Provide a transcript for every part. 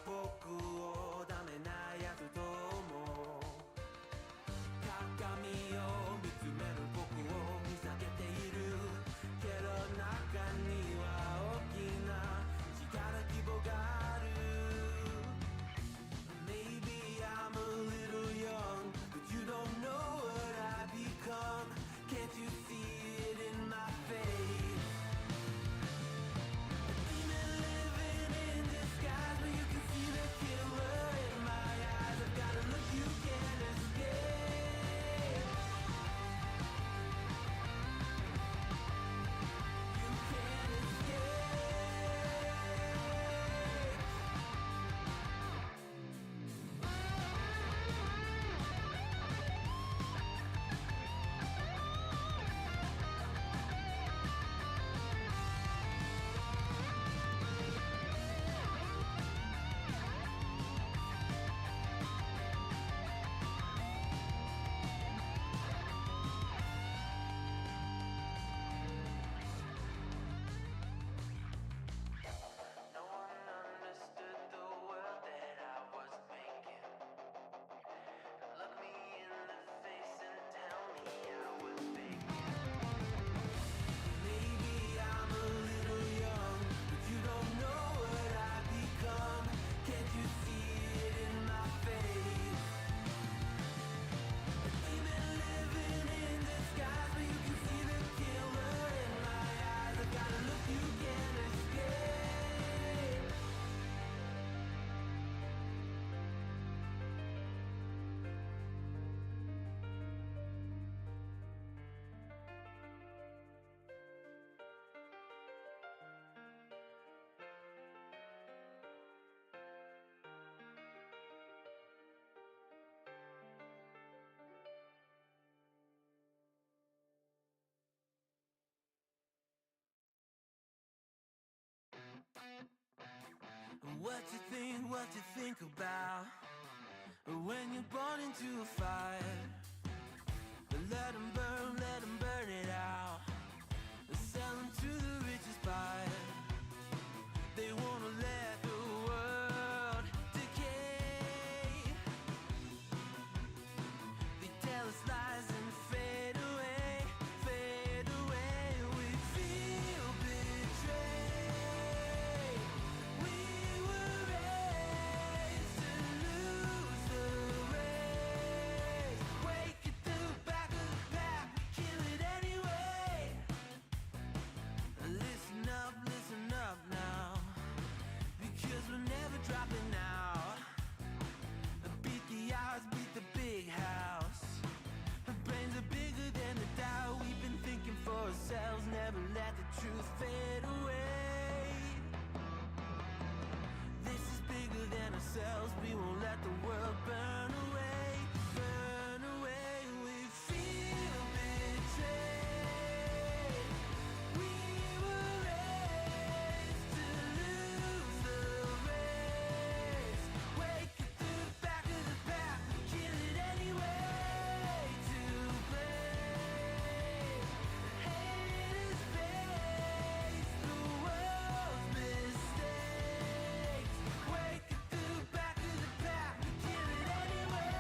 僕をダメなやつと思う。鏡を見つめる僕を見下げているけど中には大きな力希望がある。 Maybe I'm a little young but you don't know what I've become. Can't you see it in my face? A demon living in disguise, but you can see the killer in my eyes. I've got a look you can't escape. You can't escape. No one understood the world that I was making. Look me in the face and tell me I was faking. Maybe I'm a little young, but you don't know what I've become. Can't you see it in my face? A demon living in disguise, but you can see the killer in my eyes. I've got a look you can't escape. What you think about when you're born into a fire? Let 'em burn it out. Sell 'em to the richest buyer. They wanna let the world decay. They tell us lies and fade away, fade away. We feel betrayed. We were raised to lose the race. Wake at the back of the pack, kill it anyway. Listen up now, because we're never dropping out. Beat the odds, beat the big house. Our brains are bigger than the doubt. We've been thinking for ourselves, never let the truth fade away. This is bigger than ourselves, we won't let the world burn away, burn away. We feel betrayed. We were raised to lose the race. Wake at the back of the pack, kill it anyway. To blame, haters face the world's mistakes. Wake at the back of the pack, kill it anyway.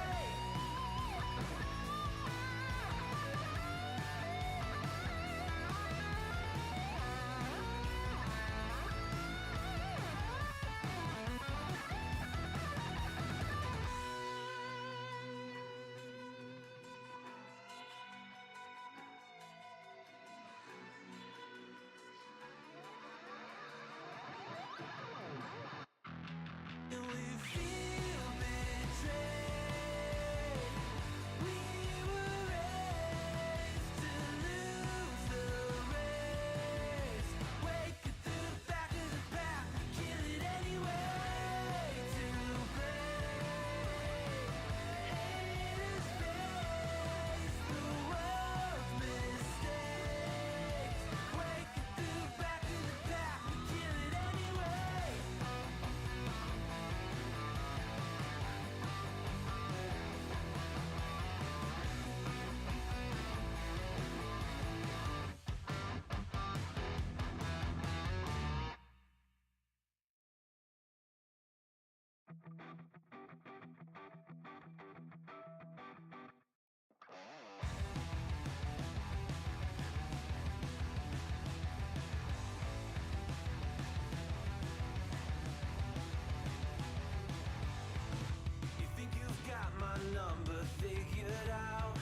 You think you've got my number figured out?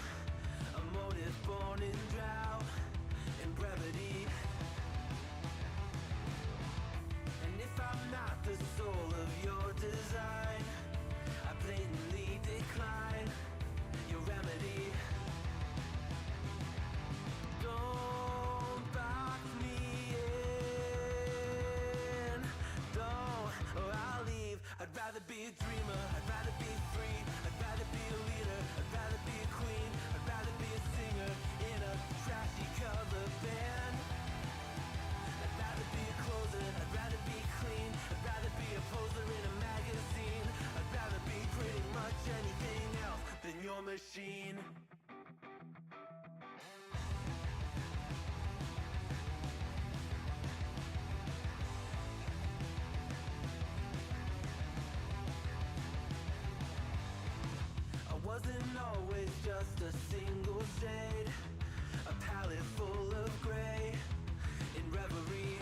A motive born in drought and brevity. And if I'm not the soul of your design, I blatantly decline your remedy. Don't box me in, don't, or I'll leave. I'd rather be a dreamer, I'd rather be free, I'd rather be a leader, I'd rather be a queen, I'd rather be a singer in a trashy cover band. I'd rather be a closer, I'd rather be clean, I'd rather be a poser in a magazine, I'd rather be pretty much anything else than your machine. I wasn't always just a single shade, a palette full of gray in reverie.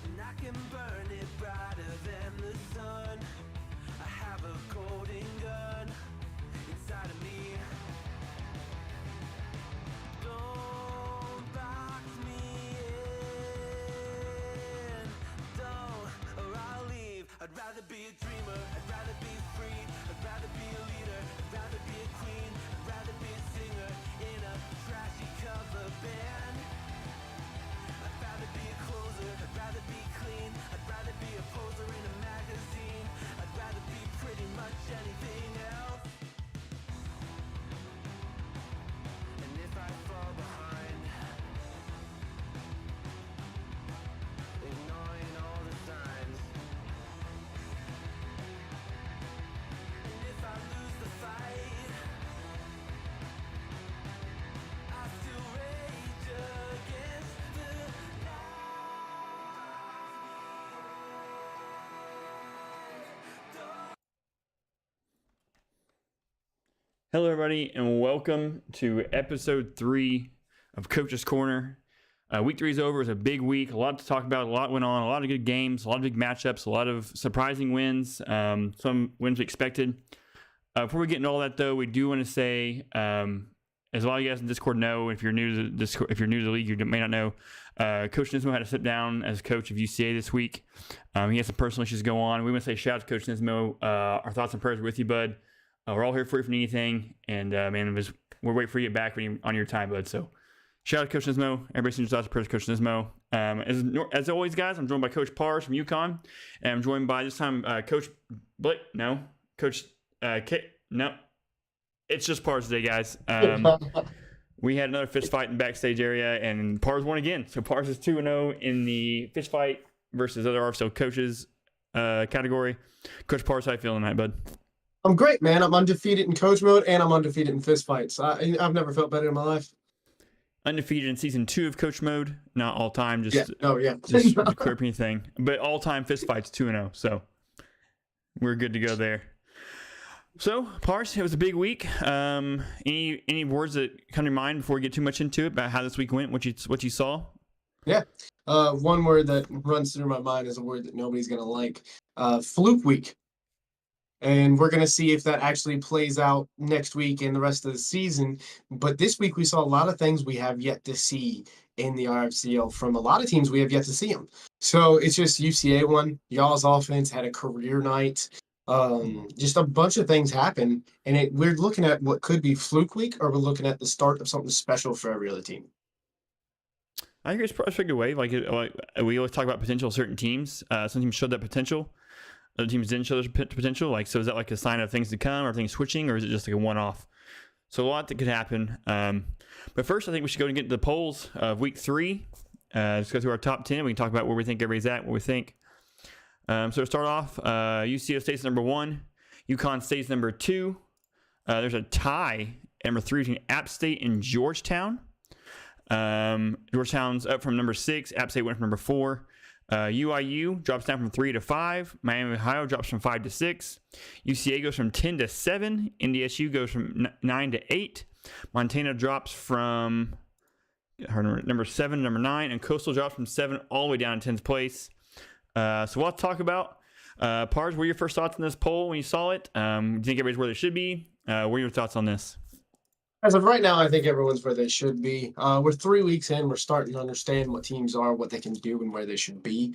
And I can burn it brighter than the sun. I have a golden gun inside of me. Don't box me in, don't, or I'll leave. I'd rather be a dreamer, I'd rather be free, I'd rather be a leader, I'd rather be a queen, I'd rather be a singer in a trashy cover band. I'd rather be a closer, I'd rather be clean, I'd rather be a poser in a magazine, I'd rather be pretty much anything else. And if I fall behind, ignoring all the signs, and if I lose the fight, I still rage against the Hello, everybody, and welcome to episode 3 of Coach's Corner. Week 3 is over. It's a big week. A lot to talk about. A lot went on. A lot of good games. A lot of big matchups. A lot of surprising wins. Some wins we expected. Before we get into all that, though, we do want to say, as a lot of you guys in Discord know, if you're new to Discord, if you're new to the league, you may not know. Coach Nismo had to sit down as coach of UCA this week. He had some personal issues go on. We want to say shout out to Coach Nismo. Our thoughts and prayers are with you, bud. We're all here for you if you need anything, and man, we're waiting for you to get back on your time, bud. So, shout out to Coach Nismo. Everybody sends thoughts and prayers to Coach Nismo. As always, guys, I'm joined by Coach Pars from UConn, and I'm joined by this time Coach Blake. No, Coach K. No, it's just Pars today, guys. We had another fist fight in the backstage area, and Pars won again. So Pars is 2-0 in the fist fight versus other RFCL coaches category. Coach Pars, how you feeling tonight, bud? I'm great, man. I'm undefeated in coach mode, and I'm undefeated in fist fights. I've never felt better in my life. Undefeated in season 2 of coach mode, not all time, just just clear anything, but all time fist fights 2-0. So we're good to go there. So Pars, it was a big week. Any words that come to mind before we get too much into it about how this week went? What you saw? Yeah. One word that runs through my mind is a word that nobody's gonna like. Fluke week. And we're going to see if that actually plays out next week and the rest of the season. But this week, we saw a lot of things we have yet to see in the RFCL from a lot of teams. We have yet to see them. So it's just UCA won. Y'all's offense had a career night. Just a bunch of things happened. And we're looking at what could be fluke week, or we're looking at the start of something special for every other team. I think it's probably a good way. Like we always talk about potential of certain teams. Some teams showed that potential. Other teams didn't show their potential. Like, so is that like a sign of things to come, or things switching, or is it just like a one-off? So a lot that could happen. But first, I think we should go and get into the polls of week 3. Let's go through our top 10. We can talk about where we think everybody's at, what we think. So to start off, UCO State's number 1. UConn State's number 2. There's a tie at number 3 between App State and Georgetown. Georgetown's up from number 6. App State went from number 4. UIU drops down from 3 to 5. Miami, Ohio drops from 5 to 6. UCA goes from 10 to 7. NDSU goes from 9 to 8. Montana drops from number 7 to number 9. And Coastal drops from 7 all the way down to 10th place. So we'll talk about, Pars, what were your first thoughts on this poll when you saw it? Do you think everybody's where they should be? What are your thoughts on this? As of right now, I think everyone's where they should be. We're 3 weeks in. We're starting to understand what teams are, what they can do, and where they should be.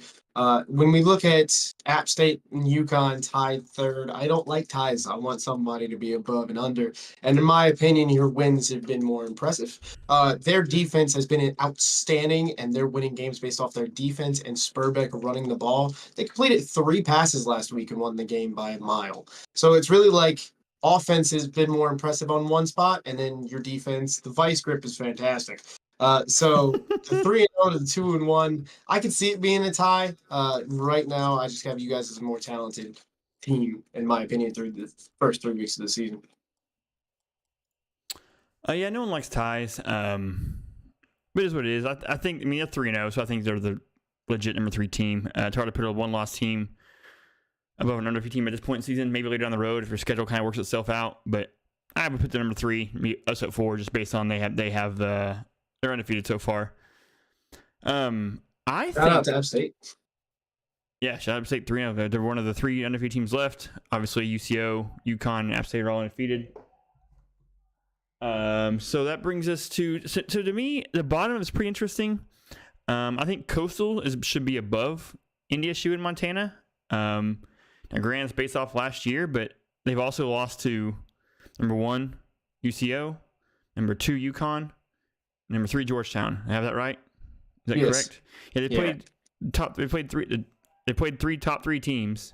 When we look at App State and UConn tied third, I don't like ties. I want somebody to be above and under. And in my opinion, your wins have been more impressive. Their defense has been outstanding, and they're winning games based off their defense and Spurbeck running the ball. They completed 3 passes last week and won the game by a mile. So it's really like offense has been more impressive on one spot, and then your defense, the vice grip is fantastic. So the 3-0 to the 2-1, I could see it being a tie. Right now, I just have you guys as a more talented team, in my opinion, through the first 3 weeks of the season. Yeah, no one likes ties. But it is what it is. I think, they're 3-0, so I think they're the legit number 3 team. It's hard to put a one-loss team above an under 3 team at this point in the season. Maybe later down the road if your schedule kind of works itself out. But I would put the number 3, us at 4, just based on they're undefeated so far. Shout out to App State. Yeah, shout out to App State 3-0. They're one of the 3 undefeated teams left. Obviously, UCO, UConn, and App State are all undefeated. So that brings us to me, the bottom is pretty interesting. I think Coastal should be above NDSU and Montana. Now, granted, it's based off last year, but they've also lost to number 1 UCO, number 2 UConn, number 3 Georgetown. I have that right? Is that correct? Yeah, they played 3 top 3 teams,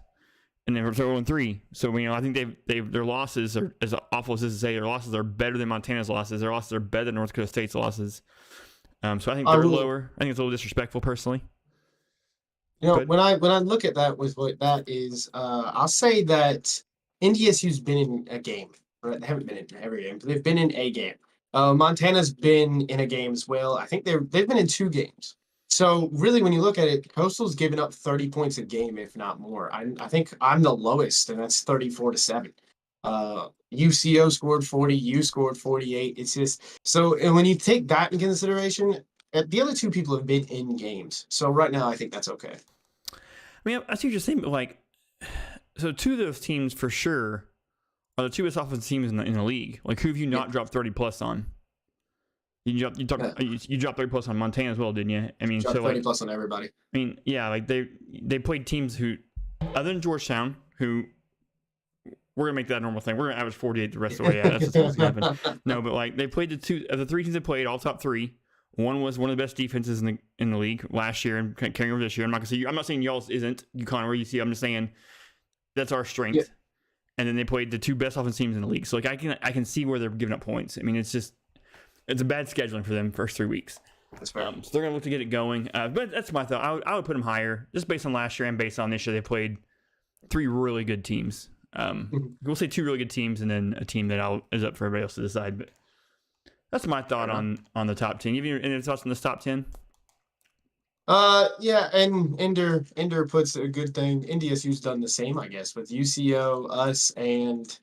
and they're 0-3. So I think their losses are, as awful as this is to say, their losses are better than Montana's losses. Their losses are better than North Dakota State's losses. So I think they're lower. I think it's a little disrespectful, personally. When I look at that with what that is, I'll say that NDSU's been in a game. Right? They haven't been in every game, but they've been in a game. Montana's been in a game as well. I think they've been in 2 games. So really, when you look at it, Coastal's given up 30 points a game, if not more. I think I'm the lowest, and that's 34-7. UCO scored 40, you scored 48. It's just so, and when you take that in consideration, the other 2 people have been in games. So right now, I think that's okay. I see what you're saying, but so 2 of those teams for sure are the 2 best offensive teams in the league. Like, who have you not dropped 30 plus on? You dropped 30 plus on Montana as well, didn't you? Dropped 30 plus on everybody. They played teams who, other than Georgetown, who we're gonna make that a normal thing. We're gonna average 48 the rest of the way. Yeah, that's just what's gonna happen. No, but they played the 2 of the 3 teams they played, all top 3. One was one of the best defenses in the league last year and carrying over this year. I'm not saying y'all's isn't UConn or UC. I'm just saying that's our strength. Yeah. And then they played the 2 best offensive teams in the league. So I can see where they're giving up points. It's a bad scheduling for them first 3 weeks. That's fair. So they're gonna look to get it going. But that's my thought. I would put them higher just based on last year and based on this year. They played 3 really good teams. We'll say 2 really good teams and then a team that is up for everybody else to decide. But that's my thought on the top 10. You have any thoughts on this top 10? Yeah, and Ender puts a good thing. NDSU's done the same, I guess, with UCO, us, and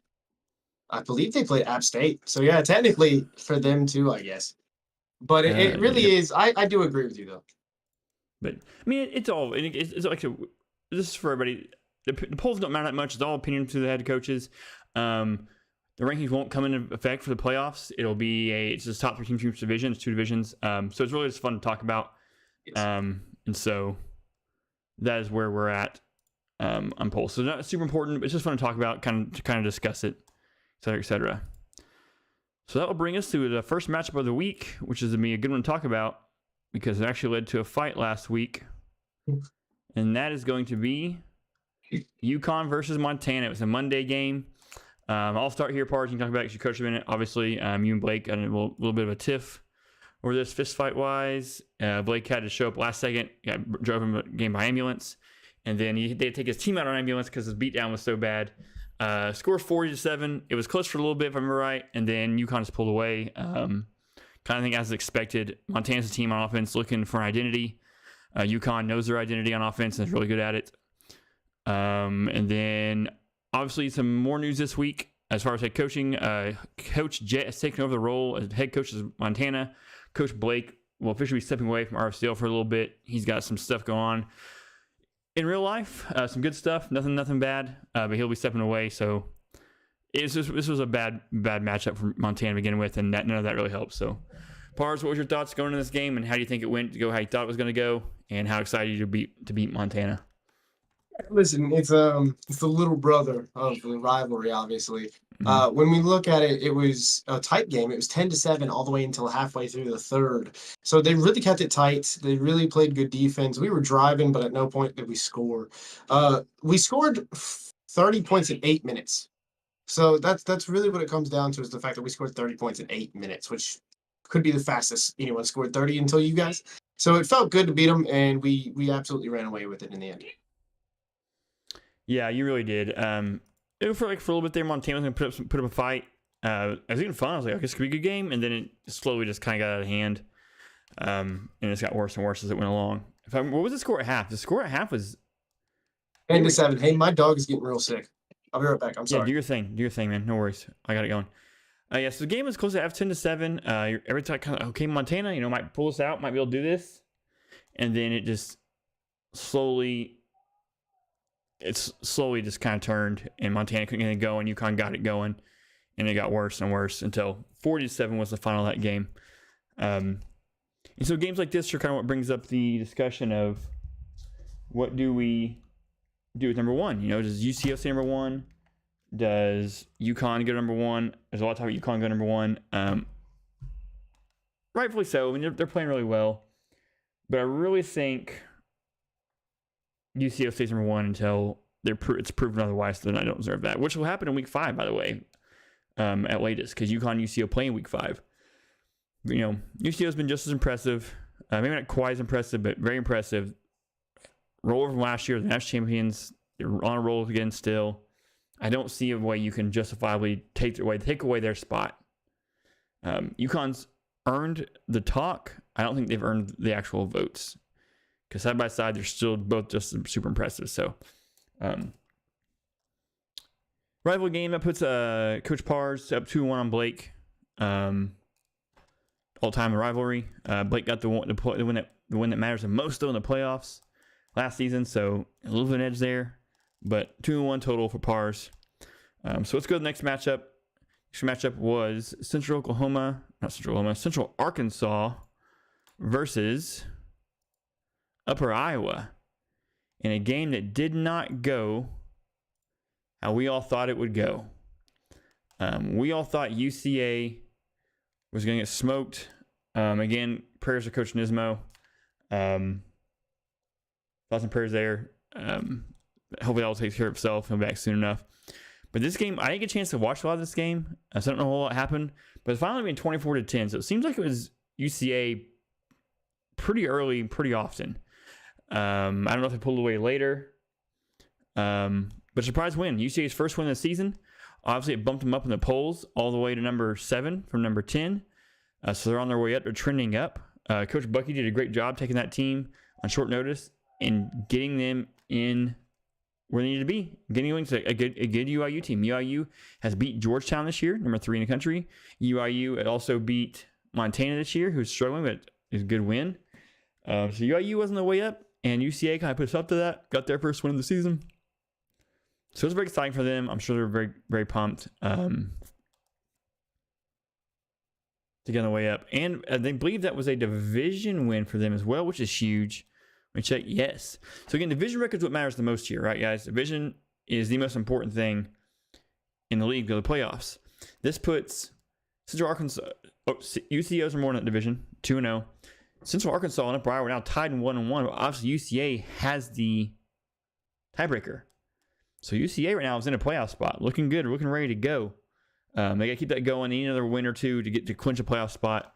I believe they played App State. So yeah, technically for them too, I guess. But it really is. I do agree with you though. But it's like this is for everybody. The polls don't matter that much. It's all opinion to the head coaches. The rankings won't come into effect for the playoffs. It'll be it's just top 3 teams each division. It's 2 divisions. So it's really just fun to talk about. Yes. And so that is where we're at on polls. So not super important, but it's just fun to talk about, kind of discuss it, et cetera, et cetera. So that will bring us to the first matchup of the week, which is going to be a good one to talk about because it actually led to a fight last week. And that is going to be UConn versus Montana. It was a Monday game. I'll start here, Pars. You can talk about it because you coached a minute. Obviously, you and Blake had a little bit of a tiff over this fist fight wise. Blake had to show up last second, drove him a game by ambulance, and then they had to take his team out on ambulance because his beatdown was so bad. Score 40-7. It was close for a little bit, if I remember right, and then UConn just pulled away. Kind of think as expected. Montana's a team on offense looking for an identity. UConn knows their identity on offense and is really good at it. And then obviously some more news this week as far as head coaching. Coach Jet has taken over the role as head coach of Montana. Coach Blake will officially be stepping away from RFCL for a little bit. He's got some stuff going on in real life, some good stuff, nothing bad, but he'll be stepping away. So this was a bad matchup for Montana to begin with, and none of that really helps. So, Pars, what was your thoughts going into this game, and how do you think it went to go how you thought it was going to go, and how excited you to beat Montana? Listen, it's the little brother of the rivalry, obviously. When we look at it, it was a tight game. It was 10-7 all the way until halfway through the third. So they really kept it tight. They really played good defense. We were driving, but at no point did we score. We scored 30 points in 8 minutes. So that's really what it comes down to, is the fact that we scored 30 points in 8 minutes, which could be the fastest anyone scored 30 until you guys. So it felt good to beat them, and we absolutely ran away with it in the end. Yeah, you really did. It for a little bit there, Montana was going to put up a fight. I was even fun. I was like, okay, this could be a good game, and then it slowly just kind of got out of hand, and it just got worse and worse as it went along. What was the score at half? The score at half was 10-7. Hey, my dog is getting real sick. I'll be right back. I'm sorry. Yeah, do your thing, man. No worries. I got it going. Yeah, so the game was close to 10-7. Every time, okay, Montana, might pull us out, might be able to do this, and then it just slowly just kind of turned, and Montana couldn't get it going. UConn got it going, and it got worse and worse until 40-7 was the final of that game. And so games like this are kind of what brings up the discussion of what do we do with number one? Does UCO stay number one? Does UConn go number one? There's a lot of talk about UConn go number one. Rightfully so. I mean, they're playing really well, but I really think UCO stays number one until it's proven otherwise. Then I don't deserve that, which will happen in week 5, by the way, at latest, because UConn and UCO play in week 5. But, UCO has been just as impressive. Maybe not quite as impressive, but very impressive. Roll from last year, the national champions. They're on a roll again still. I don't see a way you can justifiably take away their spot. UConn's earned the talk. I don't think they've earned the actual votes, because side by side, they're still both just super impressive. So, rival game that puts Coach Pars up 2-1 on Blake. All-time rivalry. Blake got the win that matters the most, though, in the playoffs last season. So a little bit of an edge there, but 2-1 total for Pars. So let's go to the next matchup. Next matchup was Central Arkansas versus Upper Iowa, in a game that did not go how we all thought it would go. We all thought UCA was going to get smoked. Again, prayers to Coach Nismo. Thoughts and prayers there. Hopefully that will take care of itself. He'll be back soon enough. But this game, I didn't get a chance to watch a lot of this game, so I don't know a whole lot happened. But it's finally been 24-10, so it seems like it was UCA pretty early, pretty often. I don't know if they pulled away later. But surprise win. UCA's first win of the season. Obviously, it bumped them up in the polls all the way to number 7 from number 10. So they're on their way up. They're trending up. Coach Bucky did a great job taking that team on short notice and getting them in where they need to be. Getting into a good UIU team. UIU has beat Georgetown this year, number 3 in the country. UIU also beat Montana this year, who's struggling, but is a good win. So UIU was on the way up, and UCA kind of put us up to that. Got their first win of the season. So it's very exciting for them. I'm sure they're very, very pumped to get on the way up. And they believe that was a division win for them as well, which is huge. Let me check. Yes. So again, division record is what matters the most here, right, guys? Division is the most important thing in the league, go to the playoffs. This puts Central Arkansas, UCOs are more in that division, 2-0. Central Arkansas and Upper Iowa are now tied in 1-1. But obviously, UCA has the tiebreaker. So UCA right now is in a playoff spot, looking good, looking ready to go. They got to keep that going. They need another win or two to get to clinch a playoff spot.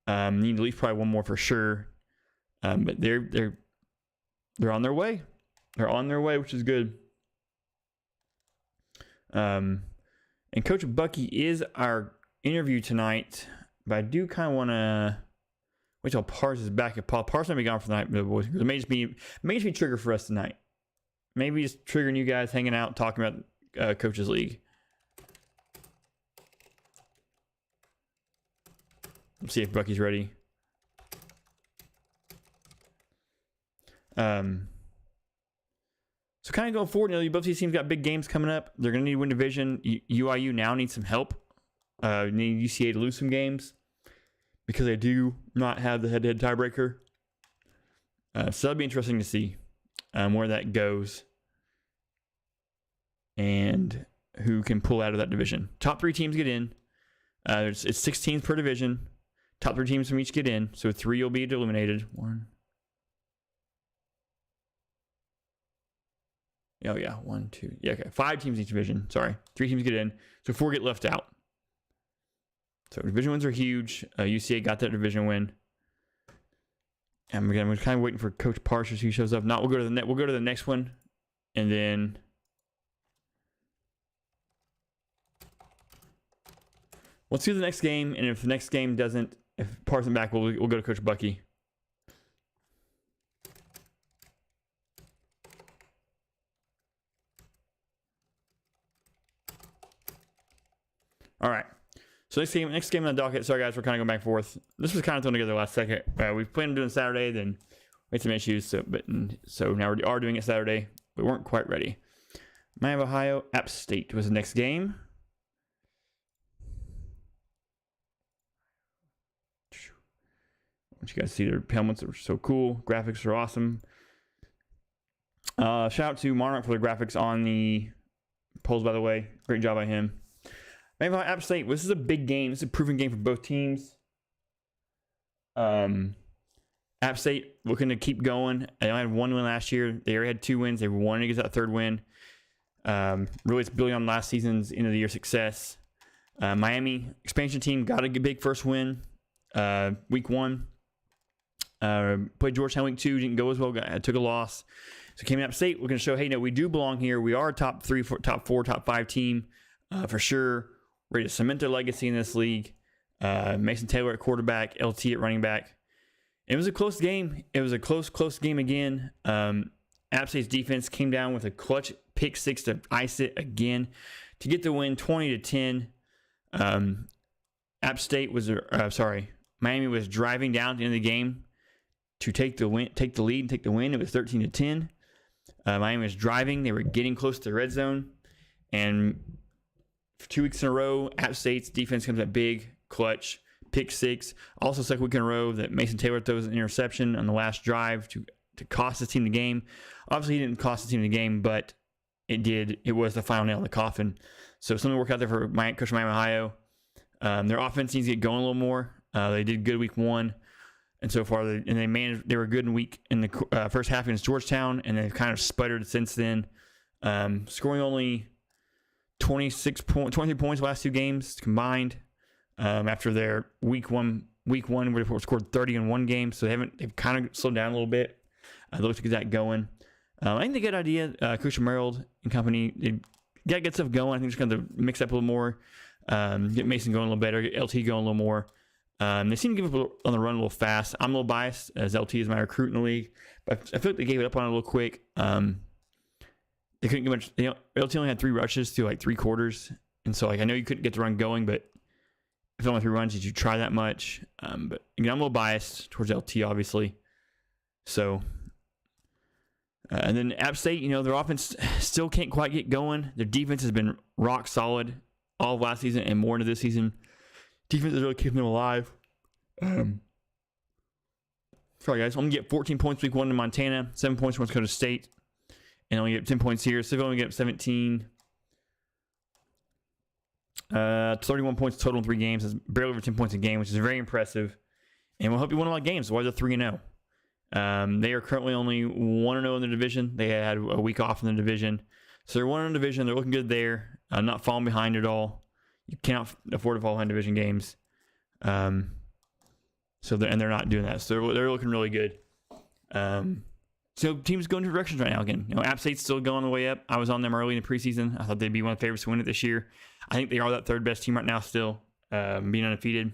Need at least probably one more for sure. But they're on their way. They're on their way, which is good. And Coach Bucky is our interview tonight, but I do kind of want to Wait till Pars is back. If Pars might be gone for the night, boys. It may just be trigger for us tonight. Maybe just triggering you guys, hanging out, talking about Coaches League. Let's see if Bucky's ready. So kind of going forward, both these teams got big games coming up. They're going to need to win division. UIU now needs some help. Need UCA to lose some games because they do not have the head-to-head tiebreaker. So that'll be interesting to see where that goes and who can pull out of that division. Top 3 teams get in. It's 6 teams per division. Top 3 teams from each get in. So 3 will be eliminated. 1. Oh, yeah. 1, 2. Yeah, okay. 5 teams each division. Sorry. 3 teams get in. So 4 get left out. So division wins are huge. UCA got that division win. And again, we're kind of waiting for Coach Parshers who shows up. Not, we'll go to the next one. And then let's do the next game. And if the next game doesn't, if Parson back, we'll go to Coach Bucky. All right. So next game on the docket. Sorry guys, we're kind of going back and forth. This was kind of thrown together last second. We planned on doing Saturday, then we had some issues. So now we are doing it Saturday, but we weren't quite ready. Miami of Ohio, App State was the next game. I want you guys to see their helmets are so cool. Graphics are awesome. Shout out to Monarch for the graphics on the polls, by the way. Great job by him. Maybe App State. This is a big game. This is a proven game for both teams. App State looking to keep going. They only had 1 win last year. They already had 2 wins. They wanted to get that 3rd win. Really, it's building on last season's end of the year success. Miami expansion team got a big first win. Week 1. Played Georgetown week 2. Didn't go as well. Took a loss. So came to App State. We're going to show, hey, no, we do belong here. We are a top 3, top 4, top 5 team for sure. Ready to cement their legacy in this league. Mason Taylor at quarterback, LT at running back. It was a close game. It was a close game again. App State's defense came down with a clutch pick 6 to ice it again to get the win 20-10. Miami was driving down at the end of the game to take the lead and take the win. It was 13-10. Miami was driving. They were getting close to the red zone. And for 2 weeks in a row, App State's defense comes up big, clutch, pick 6. Also, second week in a row that Mason Taylor throws an interception on the last drive to cost his team the game. Obviously, he didn't cost his team the game, but it did. It was the final nail in the coffin. So something to work out there for Coach Miami, Ohio. Their offense needs to get going a little more. They did good week 1, and so far they were good in the first half against Georgetown, and they've kind of sputtered since then, scoring only 23 points last 2 games combined. After their week one where they scored 30 in 1 game, so they've kind of slowed down a little bit. They look to get that going. I think they get an idea. Coach Merrill and company, they got to get stuff going. I think just kind of mix up a little more, get Mason going a little better, get LT going a little more. They seem to give up on the run a little fast. I'm a little biased as LT is my recruit in the league, but I feel like they gave it up on it a little quick. They couldn't get much. LT only had 3 rushes through like 3 quarters, and so I know you couldn't get the run going, but if only 3 runs, did you try that much? But again, I'm a little biased towards LT, obviously. So, and then App State, their offense still can't quite get going. Their defense has been rock solid all of last season and more into this season. Defense is really keeping them alive. Sorry, guys. I'm going to get 14 points week 1 in Montana, 7 points from North Dakota State, and only get 10 points here. So they've only get 17. 31 points total in 3 games. That's barely over 10 points a game, which is very impressive. And we'll hope you win a lot of games. Why they're 3-0. They are currently only 1-0 in the division. They had a week off in the division. So they're 1 in the division. They're looking good there. Not falling behind at all. You cannot afford to fall behind division games. They're not doing that. So they're looking really good. So teams going two directions right now again. App State's still going the way up. I was on them early in the preseason. I thought they'd be one of the favorites to win it this year. I think they are that 3rd best team right now still, being undefeated.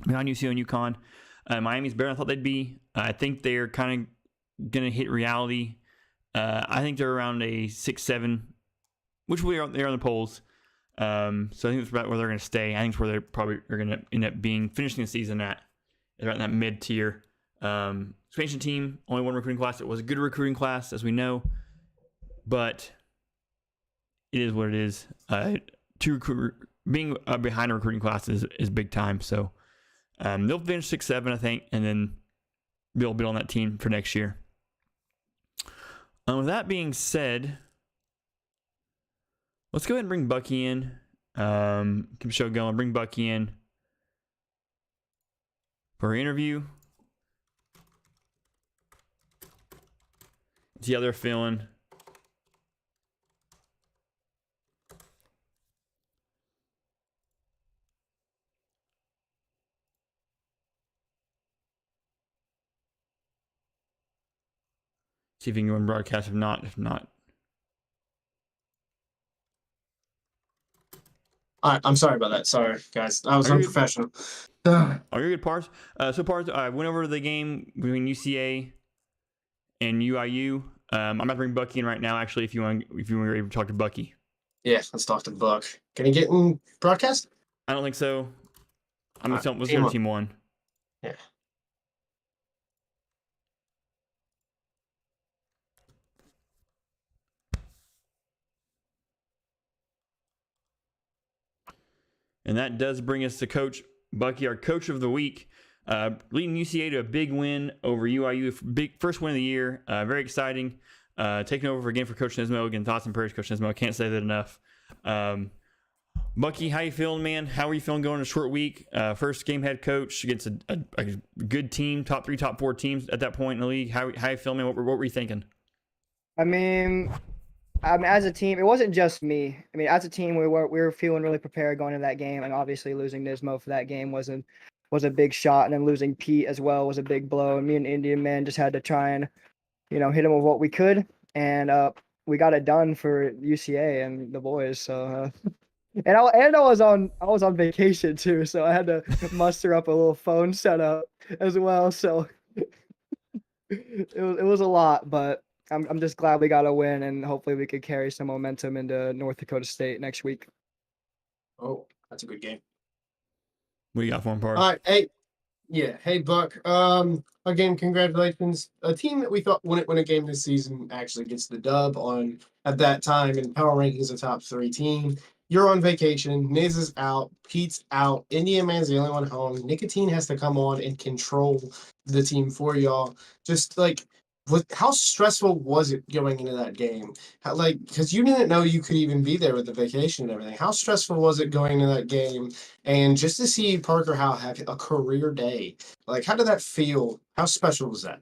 Behind UCO and UConn. Miami's better than I thought they'd be. I think they're kind of going to hit reality. I think they're around a 6-7, which they're on the polls. So I think that's about where they're going to stay. I think it's where they probably are going to end up finishing the season at. They're in that mid-tier. Expansion team, only one recruiting class. It was a good recruiting class, as we know, but it is what it is. Being behind a recruiting class is big time. So they'll finish 6-7, I think, and then build on that team for next year. With that being said, let's go ahead and bring Bucky in. Keep the show going. Bring Bucky in for an interview. See how they're feeling. See if you can go and broadcast. If not. All right, I'm sorry about that. Sorry, guys. I was Are you- unprofessional. Oh, you're good, Pars. Pars, I went over the game between UCA and UIU. I'm about to bring Bucky in right now. Actually, if you were able to talk to Bucky. Yeah, let's talk to Buck. Can he get in broadcast? I don't think so. Let's go team to one. team one. Yeah. And that does bring us to Coach Bucky, our Coach of the Week, leading UCA to a big win over UIU, big first win of the year. Very exciting. Taking over again for Coach Nismo. Again, thoughts and prayers, Coach Nismo. I can't say that enough. Bucky, how you feeling, man? How are you feeling going a short week? First game head coach against a good team, top 3, top 4 teams at that point in the league. How you feeling, man? What were you thinking? I mean, as a team, it wasn't just me. I mean, as a team, we were feeling really prepared going into that game, and obviously losing Nismo for that game was a big shot, and then losing Pete as well was a big blow. And me and Indian Man just had to try and hit him with what we could, and we got it done for UCA and the boys. So, and I was on vacation too, so I had to muster up a little phone setup as well. So it was a lot, but I'm just glad we got a win, and hopefully we could carry some momentum into North Dakota State next week. Oh, that's a good game. What do you got for him, Pars? All right, hey Buck. Again, congratulations. A team that we thought wouldn't win a game this season actually gets the dub on at that time in power rankings, a top 3 team. You're on vacation. Niz is out. Pete's out. Indian Man's the only one home. Nicotine has to come on and control the team for y'all. Just like, how stressful was it going into that game? Because you didn't know you could even be there with the vacation and everything. How stressful was it going into that game? And just to see Parker Howe have a career day, like, how did that feel? How special was that?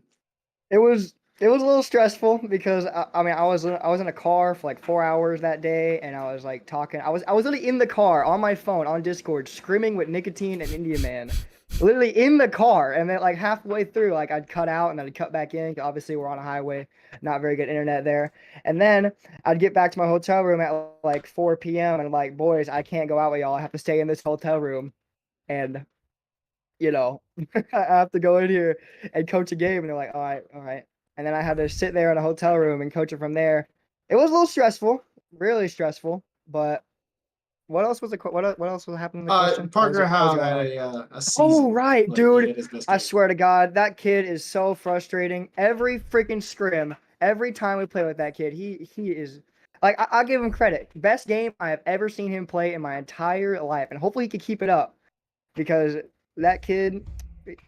It was a little stressful because I mean I was in a car for like 4 hours that day, and I was like talking. I was literally in the car on my phone on Discord screaming with Nicotine and Indian Man. Literally in the car, and then like halfway through, like I'd cut out and then I'd cut back in. Obviously, we're on a highway, not very good internet there. And then I'd get back to my hotel room at like 4 p.m. and I'm like, boys, I can't go out with y'all. I have to stay in this hotel room, and I have to go in here and coach a game. And they're like, all right. And then I had to sit there in a hotel room and coach it from there. It was a little stressful, really stressful, but. What else was what else was happening in the question? Parker Howe had a season. Oh, right, Like, dude. he had his best I game. swear to God, that kid is so frustrating. Every freaking scrim, every time we play with that kid, he is like I'll give him credit. Best game I have ever seen him play in my entire life, and hopefully he can keep it up because that kid,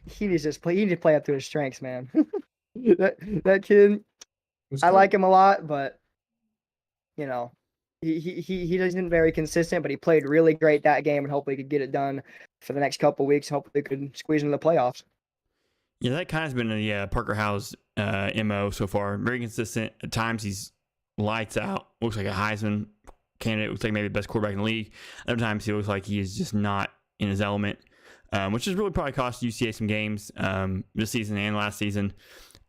he needs to play up to his strengths, man. that kid, I like him a lot, but He isn't very consistent, but he played really great that game, and hopefully he could get it done for the next couple of weeks. Hopefully he could squeeze into the playoffs. Yeah, that kind of has been the Parker Howe's MO so far. Very consistent. At times he's lights out. Looks like a Heisman candidate. Looks like maybe the best quarterback in the league. Other times he looks like he is just not in his element, which has really probably cost UCA some games this season and last season.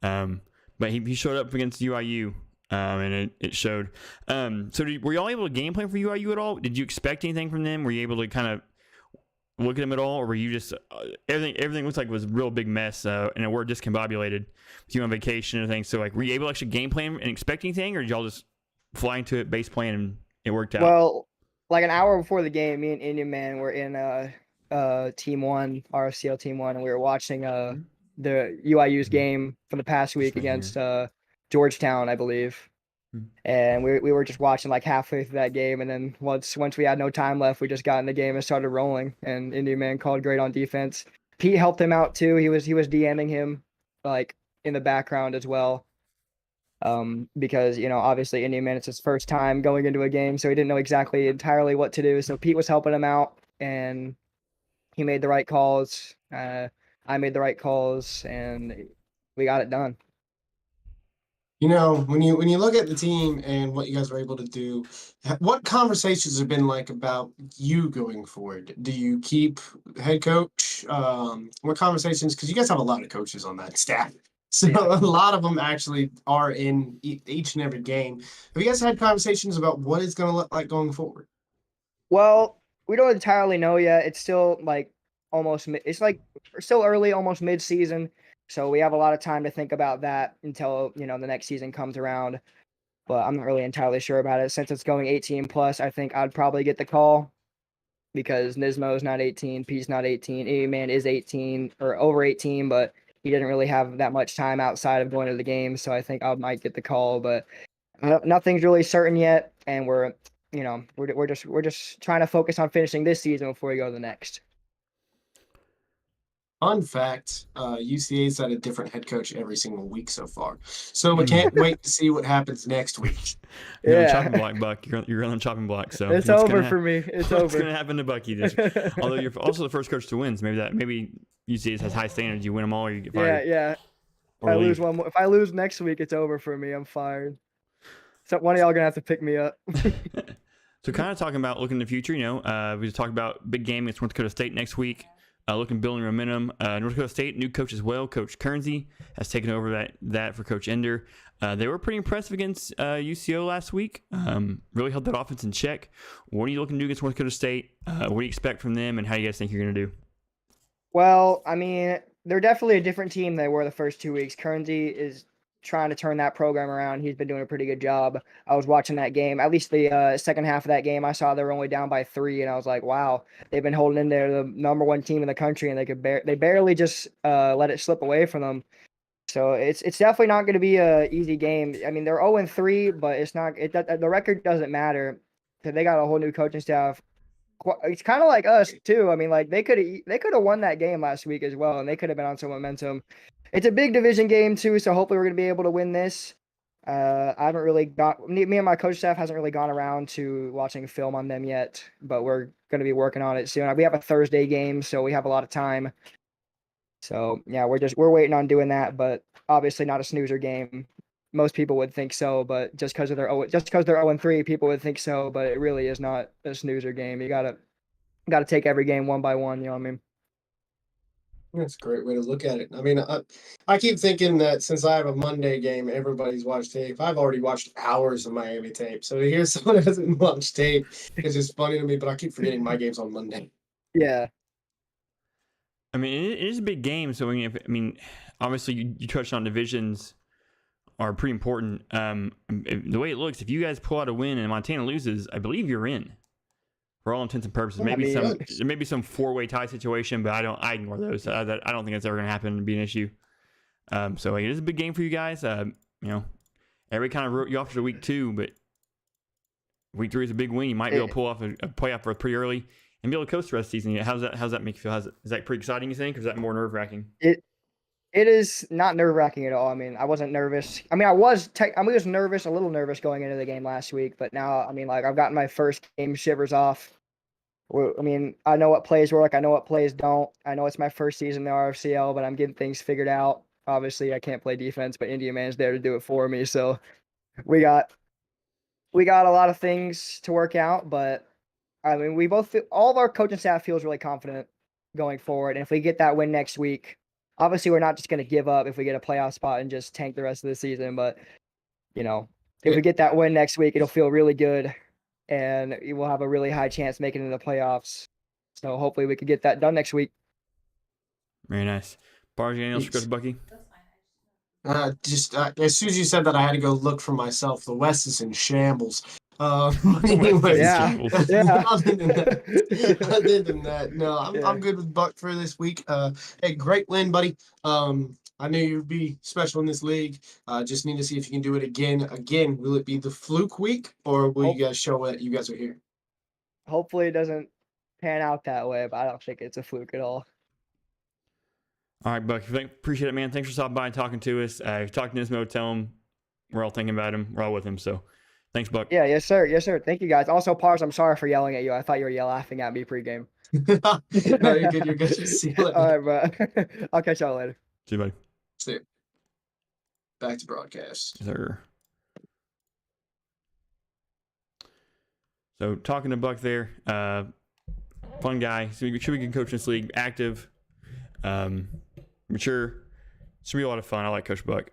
But he showed up against UIU. And it showed. So were y'all able to game plan for UIU at all? Did you expect anything from them? Were you able to kind of look at them at all, or were you just everything looks like it was a real big mess, and we're discombobulated with you on vacation and things? So like, were you able to actually game plan and expect anything, or did y'all just fly into it, base plan, and it worked out? Well, like an hour before the game, me and Indian Man were in Team 1, RFCL Team 1, and we were watching the UIU's game from the past week against Georgetown, I believe. And we were just watching like halfway through that game, and then once we had no time left, we just got in the game and started rolling. And Indian Man called great on defense. Pete helped him out too. He was DMing him like in the background as well. Because obviously Indian Man, it's his first time going into a game, so he didn't know exactly entirely what to do. So Pete was helping him out, and he made the right calls. I made the right calls, and we got it done. When you look at the team and what you guys were able to do, what conversations have been like about you going forward? Do you keep head coach? What conversations? Because you guys have a lot of coaches on that staff, so a lot of them actually are in each and every game. Have you guys had conversations about what it's going to look like going forward? Well, we don't entirely know yet. It's still like it's like still early, almost mid-season. So we have a lot of time to think about that until, the next season comes around. But I'm not really entirely sure about it. Since it's going 18 plus, I think I'd probably get the call because Nismo's not 18, Pete's not 18, A-Man is 18 or over 18, but he didn't really have that much time outside of going to the game. So I think I might get the call, but nothing's really certain yet. And we're just trying to focus on finishing this season before we go to the next. Fun fact, UCA's had a different head coach every single week so far. So we can't wait to see what happens next week. You're on the chopping block, Buck. You're on the chopping block. So it's over for me. It's over. What's going to happen to Bucky? Although you're also the first coach to win, so maybe UCA has high standards. You win them all, or you get fired. Yeah. If I lose next week, it's over for me. I'm fired. So one of y'all gonna have to pick me up. So kind of talking about looking in the future, we just talked about big game against North Dakota State next week. Looking building momentum. North Dakota State, new coach as well. Coach Kernsey has taken over that for Coach Ender. They were pretty impressive against UCO last week. Really held that offense in check. What are you looking to do against North Dakota State? What do you expect from them, and how do you guys think you're going to do? Well, I mean, they're definitely a different team than they were the first 2 weeks. Kernsey is trying to turn that program around. He's been doing a pretty good job. I was watching that game, at least the second half of that game. I saw they were only down by 3, and I was like, wow, they've been holding in there, the number 1 team in the country, and they barely just let it slip away from them. So it's definitely not going to be a easy game. I mean, they're 0-3, but it's not. The record doesn't matter. They got a whole new coaching staff. It's kind of like us too. I mean, like they could have won that game last week as well, and they could have been on some momentum. It's a big division game too, so hopefully we're going to be able to win this. I haven't really me and my coach staff hasn't really gone around to watching film on them yet, but we're going to be working on it soon. We have a Thursday game, so we have a lot of time. So yeah, we're waiting on doing that, but obviously not a snoozer game. Most people would think so, but just because they're 0-3, people would think so, but it really is not a snoozer game. You gotta take every game one by one. You know what I mean? That's a great way to look at it. I mean, I keep thinking that since I have a Monday game, everybody's watched tape. I've already watched hours of Miami tape. So to hear someone who hasn't watched tape is just funny to me, but I keep forgetting my game's on Monday. Yeah. I mean, it is a big game. So, obviously you touched on divisions are pretty important. The way it looks, if you guys pull out a win and Montana loses, I believe you're in. For all intents and purposes, there may be some 4-way tie situation, but I ignore those. I don't think that's ever going to happen and be an issue. So it is a big game for you guys. Everybody kind of wrote you off to week 2, but week 3 is a big win. You might be able to pull off a playoff for pretty early and be able to coast the rest of the season. How's that make you feel? Is that pretty exciting, you think, or is that more nerve-wracking? It is not nerve-wracking at all. I mean, I wasn't nervous. I mean, I was nervous, a little nervous going into the game last week, but now, I mean, like, I've gotten my first game shivers off. I mean, I know what plays work. I know what plays don't. I know it's my first season in the RFCL, but I'm getting things figured out. Obviously, I can't play defense, but Indian Man's there to do it for me. So we got a lot of things to work out, but I mean, all of our coaching staff feels really confident going forward. And if we get that win next week, obviously, we're not just going to give up if we get a playoff spot and just tank the rest of the season. But, if we get that win next week, it'll feel really good, and we'll have a really high chance making it in the playoffs. So hopefully we could get that done next week. Very nice. Bars, anything else for Coach Bucky? Just as soon as you said that, I had to go look for myself. The West is in shambles. Anyways, Yeah. Other than that, no, I'm good with Buck for this week. Hey, great win, buddy. I knew you'd be special in this league. Just need to see if you can do it again. Again, will it be the fluke week, or will you guys show that you guys are here? Hopefully it doesn't pan out that way, but I don't think it's a fluke at all. All right, Buck. Appreciate it, man. Thanks for stopping by and talking to us. If you're talking to Nismo, tell him we're all thinking about him. We're all with him. So thanks, Buck. Yeah, yes, sir. Yes, sir. Thank you, guys. Also, Pars, I'm sorry for yelling at you. I thought you were laughing at me pregame. No, you're good. You're good. See you later. All right, bro. I'll catch y'all later. See you, buddy. See you. Back to broadcast. Yes, sir. So talking to Buck there, fun guy. So we can coach this league, active, mature. Should be a lot of fun. I like Coach Buck.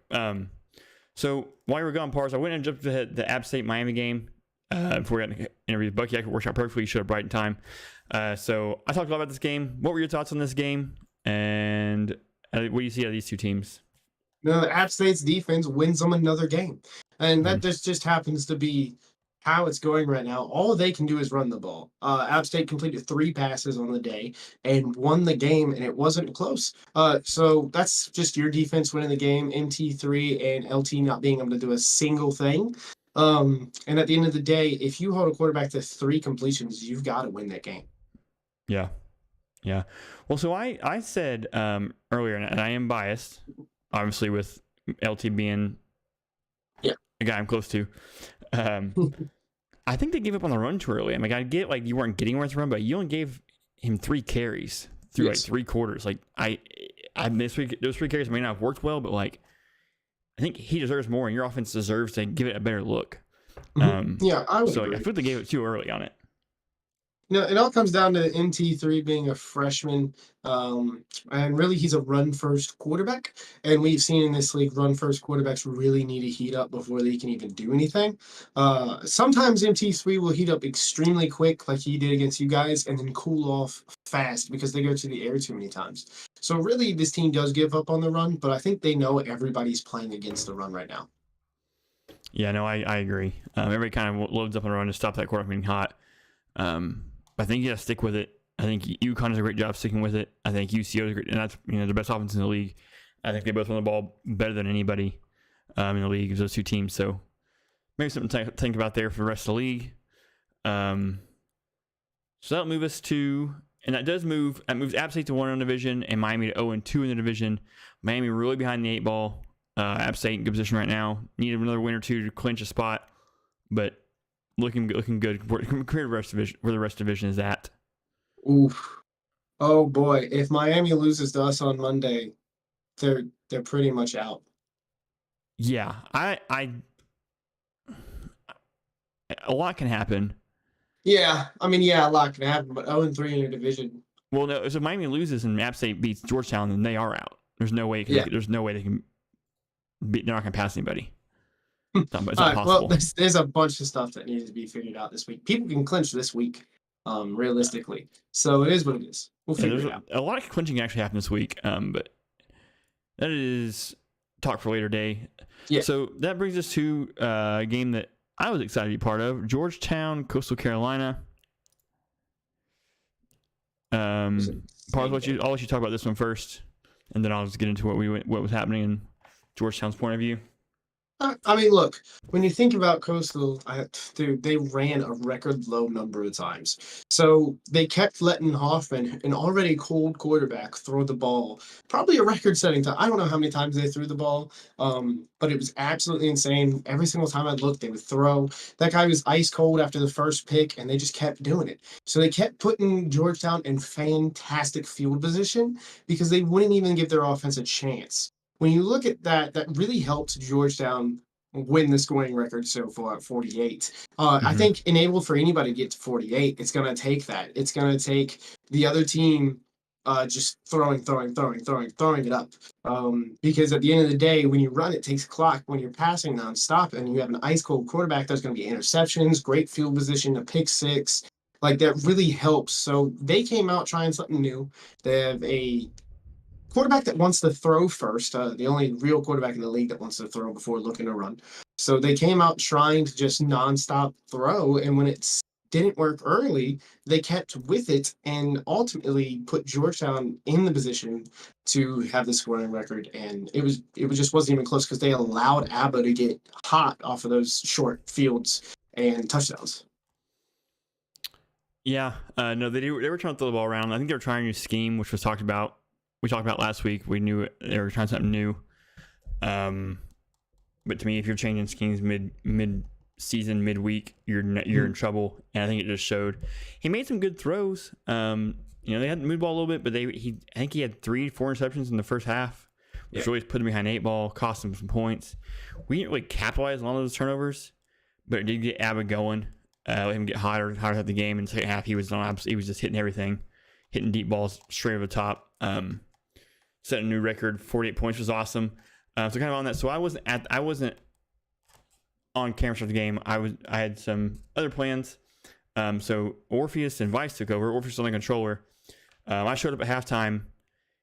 So while we were gone, Pars, I went and jumped to the App State Miami game before we got an interview with Bucky. I could work out perfectly. You showed up right in time. So I talked a lot about this game. What were your thoughts on this game? And what do you see out of these two teams? No, App State's defense wins them another game. And that just happens to be how it's going right now. All they can do is run the ball. App State completed 3 passes on the day and won the game, and it wasn't close. So that's just your defense winning the game, MT3 and LT not being able to do a single thing. And at the end of the day, if you hold a quarterback to 3 completions, you've got to win that game. Yeah. Yeah. Well, so I said earlier, and I am biased, obviously, with LT being a guy I'm close to. I think they gave up on the run too early. I mean, I get like you weren't getting worth run, but you only gave him 3 carries through like 3 quarters. Like I those 3 carries may not have worked well, but like I think he deserves more, and your offense deserves to give it a better look. Yeah, I would. So agree. I feel they gave it too early on it. No, it all comes down to MT3 being a freshman, and really he's a run-first quarterback. And we've seen in this league, run-first quarterbacks really need to heat up before they can even do anything. Sometimes MT3 will heat up extremely quick, like he did against you guys, and then cool off fast because they go to the air too many times. So really, this team does give up on the run, but I think they know everybody's playing against the run right now. Yeah, no, I agree. Everybody kind of loads up on the run to stop that quarterback being hot. I think you got to stick with it. I think UConn does a great job sticking with it. I think UCO is great, and that's the best offense in the league. I think they both run the ball better than anybody in the league. Those 2 teams, so maybe something to think about there for the rest of the league. So that'll move us to, and that moves App State to 1-0 division and Miami to 0-2 in the division. Miami really behind the 8 ball. App State in good position right now. Need another win or 2 to clinch a spot, but looking good compared to the rest division, where the rest division is at. Oof. Oh boy, if Miami loses to us on Monday, they're pretty much out. Yeah, a lot can happen. Yeah, I mean, a lot can happen, but 0-3 in your division. Well, no, if Miami loses and App State beats Georgetown, then they are out. There's no way. There's no way they can. They're not going to pass anybody. It's not possible. Well, there's a bunch of stuff that needs to be figured out this week. People can clinch this week, realistically. So it is what it is. We'll figure it out. A lot of clinching actually happened this week, but that is talk for a later day. Yeah. So that brings us to a game that I was excited to be part of: Georgetown, Coastal Carolina. I'll let you talk about this one first, and then I'll just get into what was happening in Georgetown's point of view. I mean, look, when you think about Coastal, they ran a record low number of times. So they kept letting Hoffman, an already cold quarterback, throw the ball. Probably a record-setting time. I don't know how many times they threw the ball, but it was absolutely insane. Every single time I looked, they would throw. That guy was ice cold after the first pick, and they just kept doing it. So they kept putting Georgetown in fantastic field position because they wouldn't even give their offense a chance. When you look at that, that really helped Georgetown win the scoring record so far at 48. I think enabled for anybody to get to 48, it's going to take that. It's going to take the other team just throwing it up. Because at the end of the day, when you run, it takes a clock. When you're passing nonstop and you have an ice cold quarterback, there's going to be interceptions, great field position, a pick 6. Like that really helps. So they came out trying something new. They have a quarterback that wants to throw first, the only real quarterback in the league that wants to throw before looking to run. So they came out trying to just nonstop throw, and when it didn't work early, they kept with it and ultimately put Georgetown in the position to have the scoring record. And it just wasn't even close because they allowed ABBA to get hot off of those short fields and touchdowns. Yeah, no, they were trying to throw the ball around. I think they were trying a new scheme, which was talked about. We talked about last week. We knew they were trying something new. But to me, if you're changing schemes mid season, midweek, you're in trouble. And I think it just showed. He made some good throws. They had to move the ball a little bit, but I think he had 3-4 interceptions in the first half, which always put him behind 8 ball, cost him some points. We didn't really capitalize on all those turnovers, but it did get Abbott going. Let him get hotter at the game. In the second half, he was just hitting everything, hitting deep balls straight over the top. Set a new record. 48 points was awesome. So kind of on that. So I wasn't on camera for the game. I had some other plans. So Orpheus and Vice took over. Orpheus was on the controller. I showed up at halftime,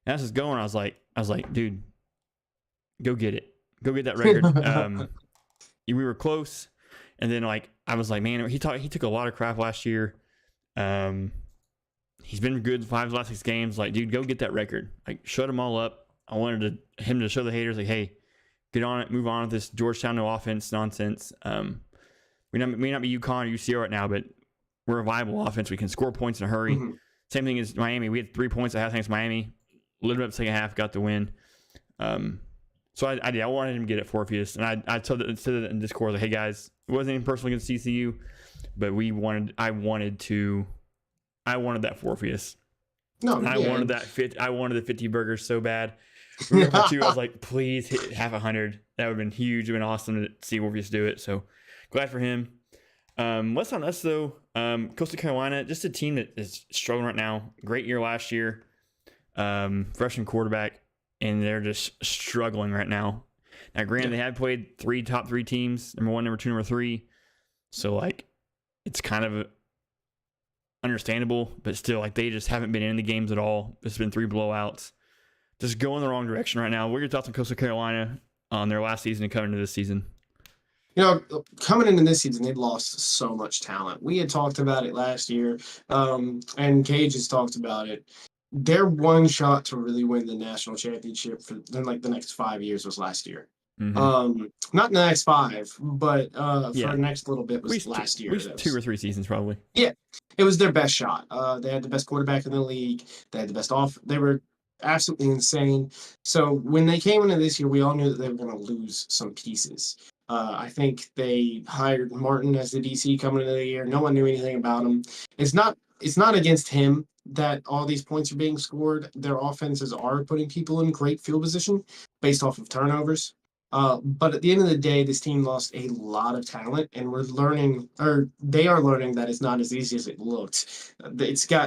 and as I was going, I was like, dude, go get it. Go get that record. We were close. And then I was like, man, he took a lot of crap last year. He's been good 5 of the last 6 games. Like, dude, go get that record. Like, shut them all up. I wanted him to show the haters, like, hey, get on it, move on with this Georgetown no offense nonsense. We may not be UConn or UCO right now, but we're a viable offense. We can score points in a hurry. Mm-hmm. Same thing as Miami. We had 3 points at halftime against Miami. Lit it up the second half, got the win. So I did. I wanted him to get it for Orpheus. And I said it in Discord, like, hey, guys, it wasn't even personal against CCU, but I wanted that for Orpheus. No, I wanted I wanted the 50 burgers so bad. We were up 2. I was like, please hit half 100. That would have been huge. It would have been awesome to see Orpheus do it. So glad for him. Less on us though. Coastal Carolina, just a team that is struggling right now. Great year last year. Freshman quarterback, and they're just struggling right now. Now, granted, they had played 3 top 3 teams, number 1, number 2, number 3. So it's kind of understandable, but still, they just haven't been in the games at all. It's been 3 blowouts. Just going the wrong direction right now. What are your thoughts on Coastal Carolina on their last season and coming into this season? Coming into this season, they'd lost so much talent. We had talked about it last year, and Cage has talked about it. Their one shot to really win the national championship for the next 5 years was last year. Mm-hmm. Not the next 5, but for the next little bit was last year. At least 2 or 3 seasons, probably. Yeah, it was their best shot. They had the best quarterback in the league. They had the best They were absolutely insane. So when they came into this year, we all knew that they were going to lose some pieces. I think they hired Martin as the DC coming into the year. No one knew anything about him. It's not against him that all these points are being scored. Their offenses are putting people in great field position based off of turnovers. But at the end of the day, this team lost a lot of talent, and they are learning that it's not as easy as it looked.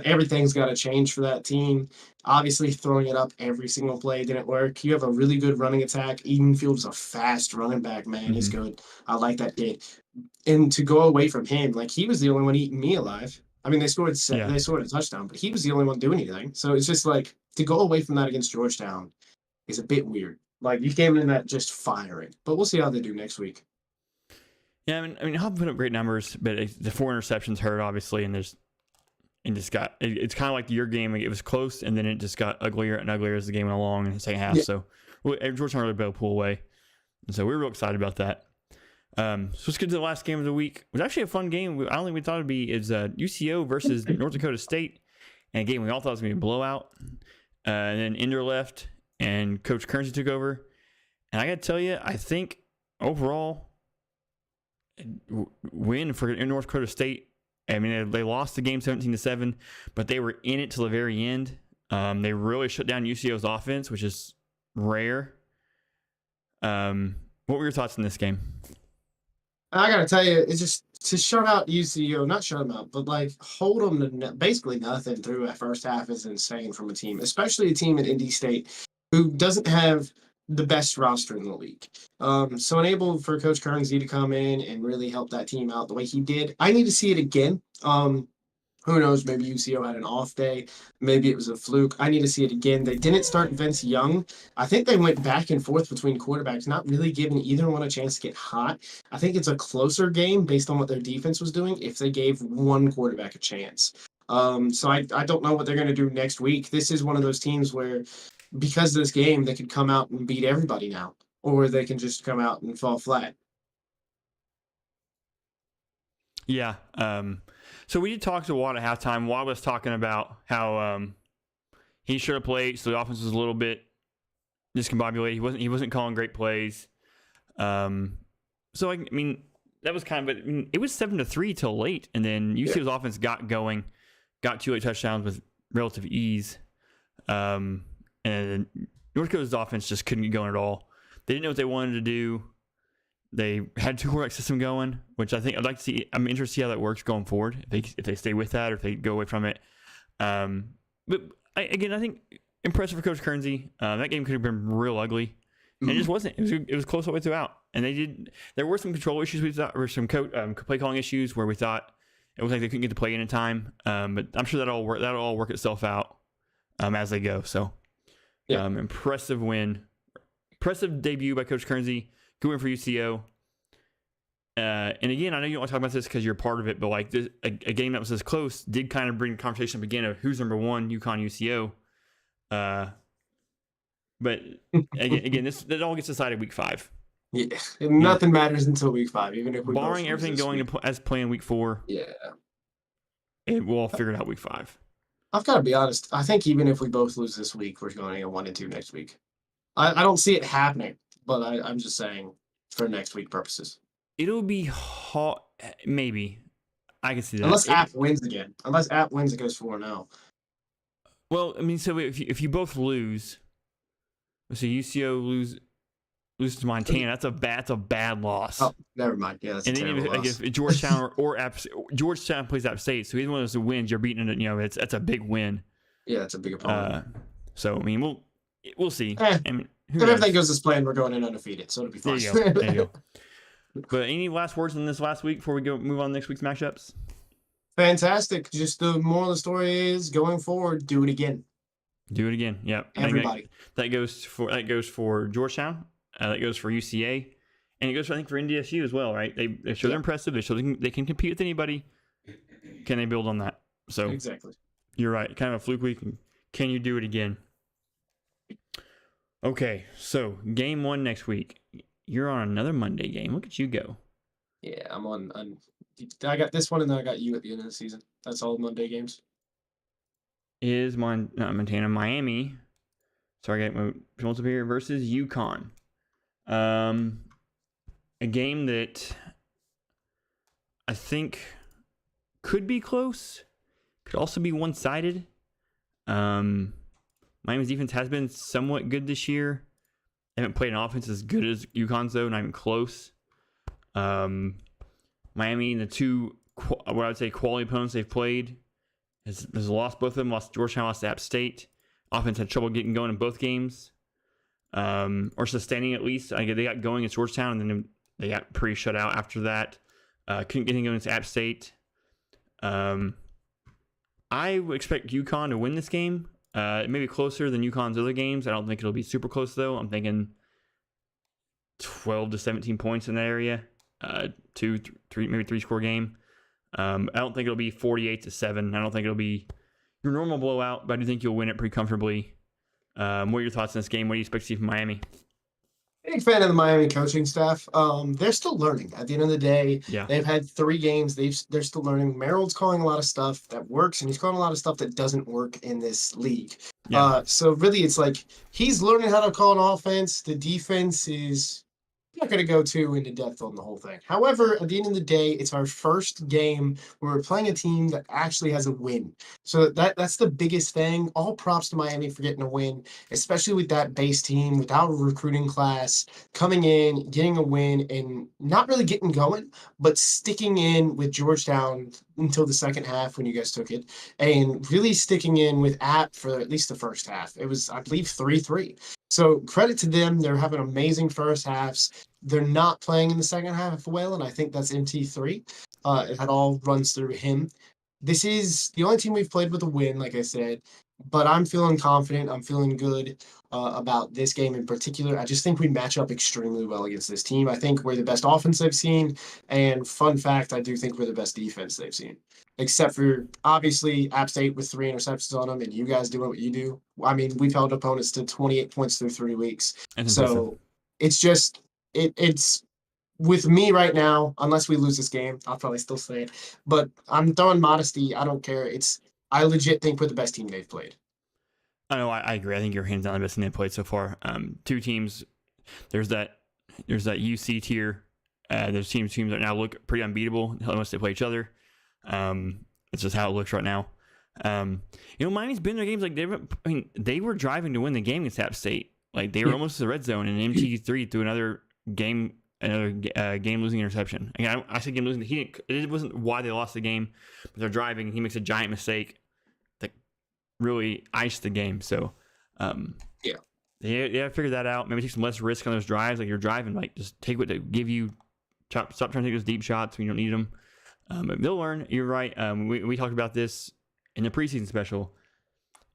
Everything's got to change for that team. Obviously, throwing it up every single play didn't work. You have a really good running attack. Edenfield's a fast running back, man. Mm-hmm. He's good. I like that kid. And to go away from him, he was the only one eating me alive. I mean, they scored a touchdown, but he was the only one doing anything. So it's just to go away from that against Georgetown is a bit weird. You came in that just firing, but we'll see how they do next week. Yeah, I mean, Hub put up great numbers, but the 4 interceptions hurt obviously, and it's kind of like your game. It was close, and then it just got uglier and uglier as the game went along in the second half. Yeah. So Georgetown really able to pull away, and so we were real excited about that. So let's get to the last game of the week. It was actually a fun game. I don't think we thought it'd be UCO versus North Dakota State, and a game we all thought was going to be a blowout. And then Ender left, and Coach Currency took over. And I got to tell you, I think overall, win for North Dakota State. I mean, they lost the game 17-7, but they were in it till the very end. They really shut down UCO's offense, which is rare. What were your thoughts on this game? I got to tell you, it's just to shut out UCO, not shut them out, but hold them to basically nothing through that first half is insane from a team, especially a team at Indy State who doesn't have the best roster in the league. So enable for Coach Currency to come in and really help that team out the way he did. I need to see it again. Who knows? Maybe UCO had an off day. Maybe it was a fluke. I need to see it again. They didn't start Vince Young. I think they went back and forth between quarterbacks, not really giving either one a chance to get hot. I think it's a closer game based on what their defense was doing if they gave one quarterback a chance. So I don't know what they're going to do next week. This is one of those teams where, because of this game, they could come out and beat everybody now, or they can just come out and fall flat. Yeah. So we did talk to Watt at halftime. Watt was talking about how he should have played, so the offense was a little bit discombobulated. He wasn't calling great plays. So I mean, that was kind of. But I mean, it was 7-3 till late, and then UCLA's offense got going, got 2 late touchdowns with relative ease, and North Dakota's offense just couldn't get going at all. They didn't know what they wanted to do. They had 2 quarterback system going, which I'd like to see. I'm interested to see how that works going forward. If they stay with that or if they go away from it. But I think impressive for Coach Kernsey. That game could have been real ugly, and it just wasn't. It was close all the way throughout. And there were some control issues we thought, or some play calling issues where we thought it was like they couldn't get the play in time. But I'm sure that'll all work itself out as they go. So, impressive win, impressive debut by Coach Kernsey. Good win for UCO. And again, I know you don't want to talk about this because you're part of it, but like a game that was this close did kind of bring the conversation up again of who's number 1, UConn, UCO. But again, that all gets decided week 5. Yeah, nothing matters until week 5, even if we barring everything going as planned week 4. Yeah, we'll all figure it out week 5. I've got to be honest. I think even if we both lose this week, we're going to go 1-2 next week. I don't see it happening. But I'm just saying for next week purposes. It'll be hot. Maybe. I can see that. Unless App wins again. Unless App wins, it goes 4-0. Well, I mean, so if you both lose, so UCO loses to Montana, that's a bad loss. Oh, never mind. Yeah, that's a terrible loss. If Georgetown Georgetown plays App State, so either one of those wins, you're beating it. That's a big win. Yeah, it's a big opponent. So I mean, we'll see. I mean, if everything goes as planned, we're going in undefeated, so it'll be fine. There you go. But any last words on this last week before we move on to next week's matchups? Fantastic. Just the moral of the story is going forward, do it again. Do it again. Yep. Everybody. That goes for Georgetown. That goes for UCA, and it goes I think for NDSU as well, right? They show they're impressive. They show they can compete with anybody. Can they build on that? So exactly. You're right. Kind of a fluke week. Can you do it again? Okay, so game 1 next week. You're on another Monday game. Look at you go. Yeah, I'm on. I got this one, and then I got you at the end of the season. That's all Monday games. Is not Montana, Miami. Sorry, I got my results up here versus UConn. A game that I think could be close. Could also be one-sided. Miami's defense has been somewhat good this year. They haven't played an offense as good as UConn's, though, not even close. Miami, the 2, what I would say, quality opponents they've played, has lost both of them. Lost Georgetown, lost to App State. Offense had trouble getting going in both games, or sustaining at least. They got going at Georgetown, and then they got pretty shut out after that. Couldn't get anything going against App State. I would expect UConn to win this game. It may be closer than UConn's other games. I don't think it'll be super close, though. I'm thinking 12 to 17 points in that area. 2, 3, maybe 3-score game. I don't think it'll be 48-7. I don't think it'll be your normal blowout, but I do think you'll win it pretty comfortably. What are your thoughts on this game? What do you expect to see from Miami? Big fan of the Miami coaching staff. They're still learning. At the end of the day, they've had 3 games. They're still learning. Merrill's calling a lot of stuff that works, and he's calling a lot of stuff that doesn't work in this league. So really, it's like he's learning how to call an offense. The defense is not going to go too into depth on the whole thing. However, at the end of the day, it's our first game where we're playing a team that actually has a win. So that's the biggest thing. All props to Miami for getting a win, especially with that base team, without a recruiting class, coming in, getting a win, and not really getting going, but sticking in with Georgetown until the second half when you guys took it, and really sticking in with App for at least the first half. It was, I believe, 3-3. So credit to them. They're having amazing first halves. They're not playing in the second half well, and I think that's MT3. It all runs through him. this is the only team we've played with a win, like I said. But I'm feeling confident. I'm feeling good about this game in particular. I just think we match up extremely well against this team. I think we're the best offense they've seen. And fun fact, I do think we're the best defense they've seen. Except for, obviously, App State with 3 interceptions on them and you guys doing what you do. I mean, we've held opponents to 28 points through 3 weeks. That's So impressive. it's just, it's with me right now, unless we lose this game, I'll probably still say it. But I'm throwing modesty. I don't care. I legit think we're the best team they've played. I know. I agree. I think you're hands down the best team they've played so far. Two teams. There's that UC tier. Those teams that now look pretty unbeatable unless they play each other. It's just how it looks right now. Miami's been in their games like they were driving to win the game against App State. Like they were almost to the red zone, and MT3 threw another game losing interception. Again, I said game losing. It wasn't why they lost the game, but they're driving and he makes a giant mistake that really iced the game. So, Yeah. They gotta figure that out. Maybe take some less risk on those drives. Like you're driving, like just take what they give you. Stop trying to take those deep shots when you don't need them. But they'll learn. You're right. We talked about this in the preseason special.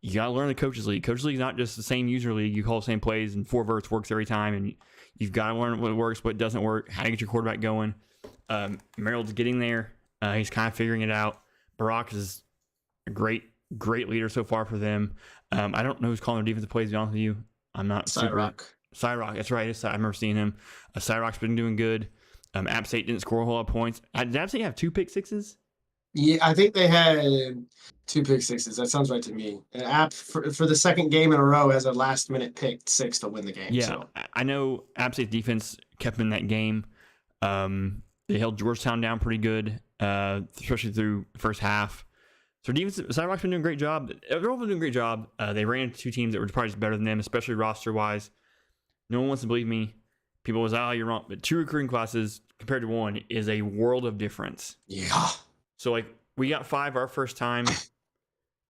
You gotta learn the Coaches League. Coaches League is not just the same user league. You call the same plays and 4 verts works every time, and you've got to learn what works, what doesn't work, how to get your quarterback going. Merrill's getting there. He's kind of figuring it out. Barack is a great leader so far for them. I don't know who's calling their defensive plays, to be honest with you. I'm not Cyrock. Cyrock, that's right. I remember seeing him. Cyrock's been doing good. App State didn't score a whole lot of points. Did App State have 2 pick sixes? Yeah, I think they had 2 pick sixes. That sounds right to me. And App for the second game in a row has a last minute pick 6 to win the game. Yeah, So. I know App State's defense kept them in that game. They held Georgetown down pretty good, especially through the first half. So defense, Cyrock's been doing a great job. They're all been doing a great job. They ran into 2 teams that were probably just better than them, especially roster-wise. No one wants to believe me. People was, you're wrong. But 2 recruiting classes compared to 1 is a world of difference. Yeah. So, like, we got 5 our first time,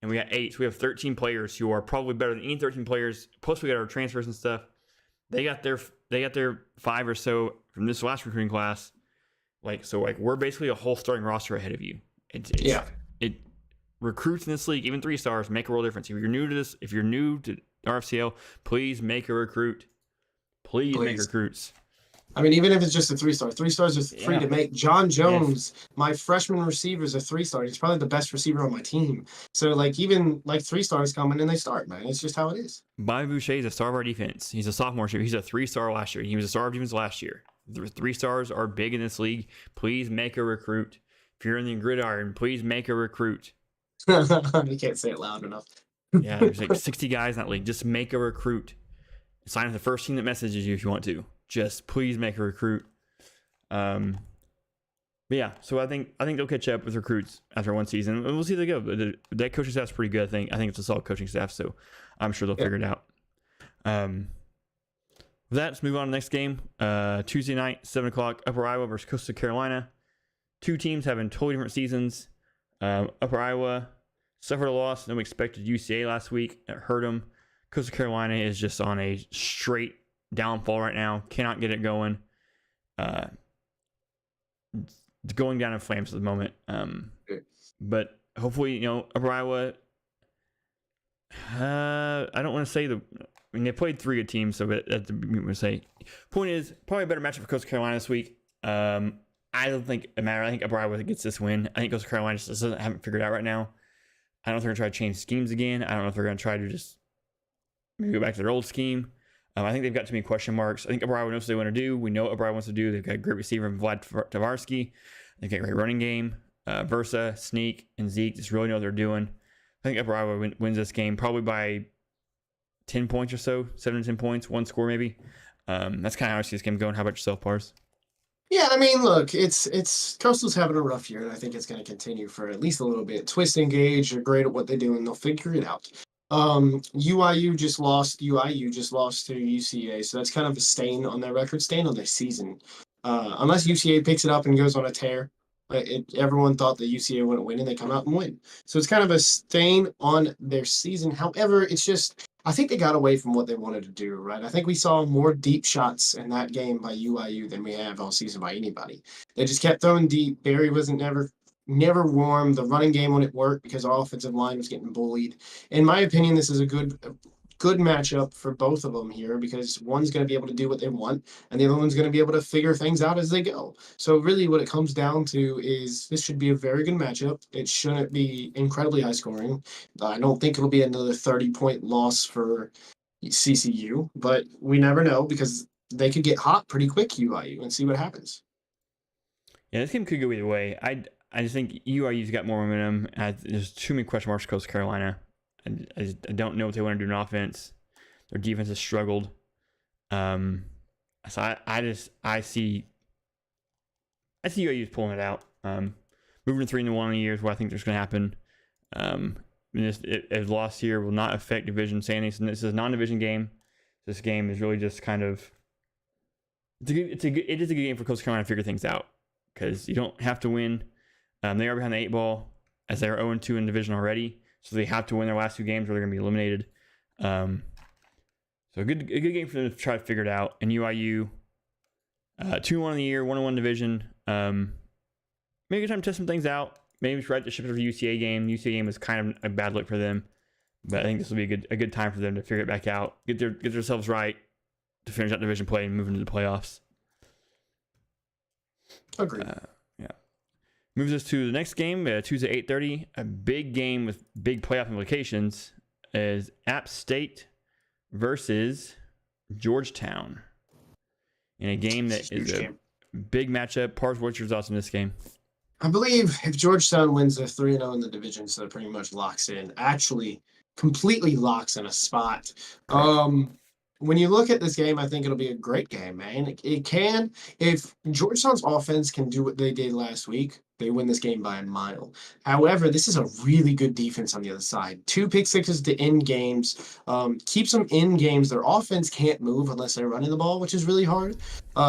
and we got 8. So we have 13 players who are probably better than any 13 players. Plus, we got our transfers and stuff. They got their 5 or so from this last recruiting class. We're basically a whole starting roster ahead of you. It recruits in this league, even 3 stars, make a world difference. If you're new to this, if you're new to RFCL, please make a recruit. Please make recruits. I mean, even if it's just a 3-star, 3 stars is free to make. John Jones, my freshman receiver, is a 3-star. He's probably the best receiver on my team. So, even 3 stars come in and they start, man. It's just how it is. Bobby Boucher is a star of our defense. He's a sophomore year. He's a 3-star last year. He was a star of defense last year. The 3 stars are big in this league. Please make a recruit. If you're in the gridiron, please make a recruit. You can't say it loud enough. Yeah, there's 60 guys in that league. Just make a recruit. Sign up the first team that messages you if you want to. Just please make a recruit. But yeah, so I think they'll catch up with recruits after 1 season. We'll see how they go. That coaching staff's pretty good. I think it's a solid coaching staff, so I'm sure they'll figure it out. With that, let's move on to the next game. Tuesday night, 7:00, Upper Iowa versus Coastal Carolina. 2 teams having totally different seasons. Upper Iowa suffered a loss. Nobody expected UCA last week. It hurt them. Coastal Carolina is just on a straight downfall right now. Cannot get it going. It's going down in flames at the moment. But hopefully, Upper Iowa. I don't want to say they played 3 good teams, so that's I'm going to say. Point is, probably a better matchup for Coastal Carolina this week. I don't think it matters. I think Upper Iowa gets this win. I think Coastal Carolina just haven't figured it out right now. I don't know if they're going to try to change schemes again. I don't know if they're going to try to just maybe go back to their old scheme. I think they've got too many question marks. I think Upper Iowa knows what they want to do. We know what Upper Iowa wants to do. They've got a great receiver in Vlad Tavarsky. They've got a great running game. Versa, Sneak, and Zeke just really know what they're doing. I think Upper Iowa wins this game probably by 10 points or so, 7 to 10 points, 1 score maybe. That's kind of how I see this game going. How about yourself, Pars? Yeah, I mean, look, it's Coastal's having a rough year, and I think it's going to continue for at least a little bit. Twist and Gage are great at what they do, and they'll figure it out. UIU just lost to UCA, so that's kind of a stain on their record, stain on their season. Unless UCA picks it up and goes on a tear, everyone thought that UCA wouldn't win, and they come out and win. So it's kind of a stain on their season. However, it's just, I think they got away from what they wanted to do, right? I think we saw more deep shots in that game by UIU than we have all season by anybody. They just kept throwing deep. Barry wasn't never never warm. The running game wouldn't work because our offensive line was getting bullied. In my opinion, this is a good matchup for both of them here because one's going to be able to do what they want and the other one's going to be able to figure things out as they go. So really what it comes down to is this should be a very good matchup. It shouldn't be incredibly high scoring. I don't think it'll be another 30-point loss for CCU, but we never know because they could get hot pretty quick, UIU, and see what happens. Yeah, this game could go either way. I just think UIU's got more momentum. There's too many question marks for Coastal Carolina. I don't know what they want to do in offense. Their defense has struggled. So I see UIU's pulling it out. Moving to 3-1 in a year is what I think there's going to happen. A loss here will not affect division standings. And this is a non-division game. This game is really just kind of it is a good game for Coastal Carolina to figure things out because you don't have to win. They are behind the 8 ball as they are 0-2 in division already. So they have to win their last 2 games or they're going to be eliminated. So a good game for them to try to figure it out. And UIU, 2-1 in the year, 1-1 division. Maybe a good time to test some things out. Maybe try to ship it for the UCA game. UCA game was kind of a bad look for them. But I think this will be a good time for them to figure it back out. Get themselves right to finish out division play and move into the playoffs. Agreed. Moves us to the next game, Tuesday 8:30. A big game with big playoff implications is App State versus Georgetown. In a game that is a big matchup. Pars, what's your thoughts on this game? I believe if Georgetown wins, they're 3-0 in the division, so it pretty much locks in. Actually, completely locks in a spot. When you look at this game, I think it'll be a great game, man. It can. If Georgetown's offense can do what they did last week, they win this game by a mile. However, this is a really good defense on the other side. 2 pick sixes to end games. Keeps them in games. Their offense can't move unless they're running the ball, which is really hard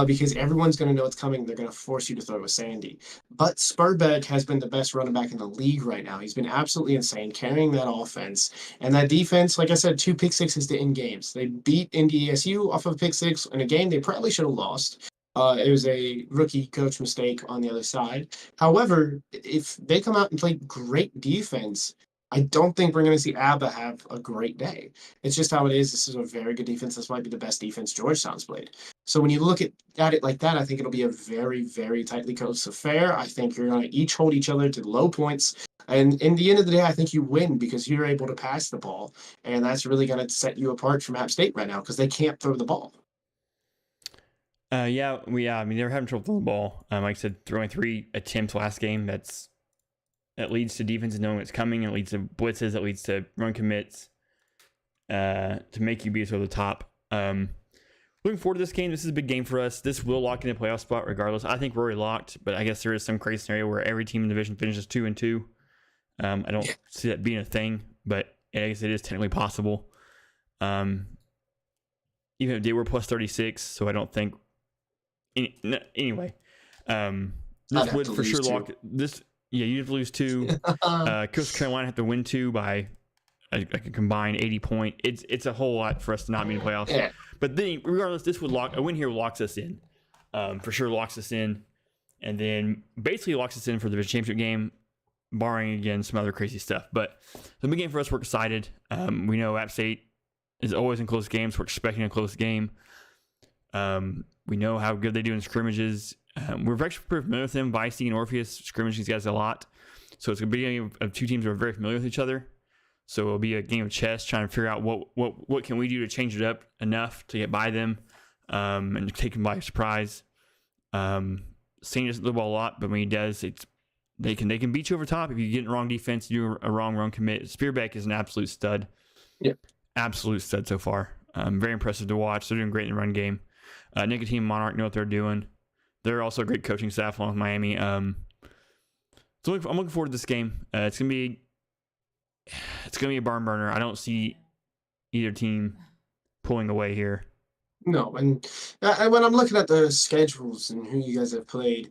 because everyone's going to know it's coming. They're going to force you to throw a Sandy. But Spurbeck has been the best running back in the league right now. He's been absolutely insane carrying that offense. And that defense, like I said, 2 pick sixes to end games. They beat NDSU off of a pick six in a game they probably should have lost. It was a rookie coach mistake on the other side. However, if they come out and play great defense, I don't think we're going to see ABBA have a great day. It's just how it is. This is a very good defense. This might be the best defense Georgetown's played. So when you look at it like that, I think it'll be a very, very tightly coached affair. I think you're going to each hold each other to low points. And in the end of the day, I think you win because you're able to pass the ball. And that's really going to set you apart from App State right now because they can't throw the ball. I mean, they were having trouble throwing the ball. Like I said, throwing 3 attempts last game. That leads to defenses knowing what's coming. It leads to blitzes. It leads to run commits to make you beat us over the top. Looking forward to this game. This is a big game for us. This will lock in a playoff spot regardless. I think we're already locked, but I guess there is some crazy scenario where every team in the division finishes 2-2. I don't see that being a thing, but I guess it is technically possible. Even if they were plus 36, so I don't think. Anyway, this would for sure lock this. Yeah, you'd have to lose 2. Coastal Carolina have to win 2 by a combined 80 point. It's a whole lot for us to not be in the playoffs. Yeah. But then, regardless, this would a win here locks us in. For sure, locks us in, and then basically locks us in for the division championship game, barring again some other crazy stuff. But the big game for us. We're excited. We know App State is always in close games. We're expecting a close game. We know how good they do in scrimmages. We're actually pretty familiar with them. Vicey and Orpheus scrimmage these guys a lot. So it's going to be a game of 2 teams that are very familiar with each other. So it'll be a game of chess trying to figure out what can we do to change it up enough to get by them and take them by surprise. Saint doesn't throw the ball a lot, but when he does, they can beat you over top if you get in the wrong defense, you do a wrong run commit. Spearbeck is an absolute stud. Yep. Absolute stud so far. Very impressive to watch. They're doing great in the run game. Nicotine Monarch know what they're doing. They're also a great coaching staff along with Miami. So I'm looking forward to this game. It's gonna be a barn burner. I don't see either team pulling away here. No, and when I'm looking at the schedules and who you guys have played,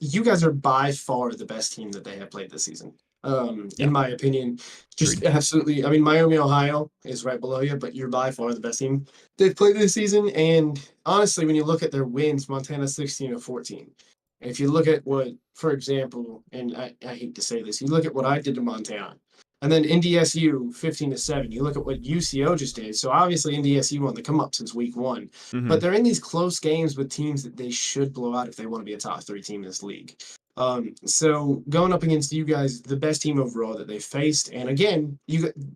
you guys are by far the best team that they have played this season. In my opinion, just Agreed. absolutely. I mean, Miami, Ohio is right below you, but you're by far the best team they've played this season. And honestly, when you look at their wins, Montana 16-14. If you look at what, for example, and I hate to say this, you look at what I did to Montana, and then NDSU 15-7. You look at what UCO just did. So obviously NDSU on the come up since week 1, but they're in these close games with teams that they should blow out if they want to be a top 3 team in this league. So going up against you guys, the best team overall that they faced, and again,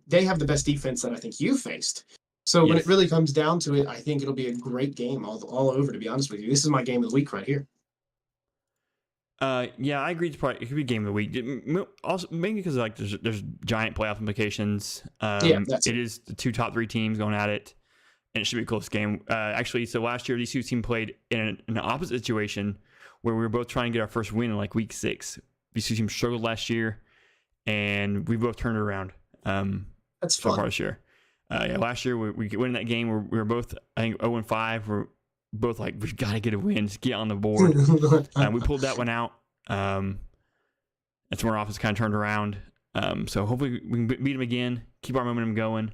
they have the best defense that I think you faced. So when it really comes down to it, I think it'll be a great game all over. To be honest with you, this is my game of the week right here. Yeah, I agree. It could be game of the week. Also, maybe because like there's giant playoff implications. It is the 2 top 3 teams going at it, and it should be a close game. Actually, so last year these 2 teams played in an opposite situation where we were both trying to get our first win in like week 6. These 2 teams struggled last year, and we both turned it around. That's so fun. far this year. Last year we win that game. We were both, I think, 0-5. We're both like, we've got to get a win, just get on the board. We pulled that one out. That's when our offense kind of turned around. So hopefully we can beat them again, keep our momentum going,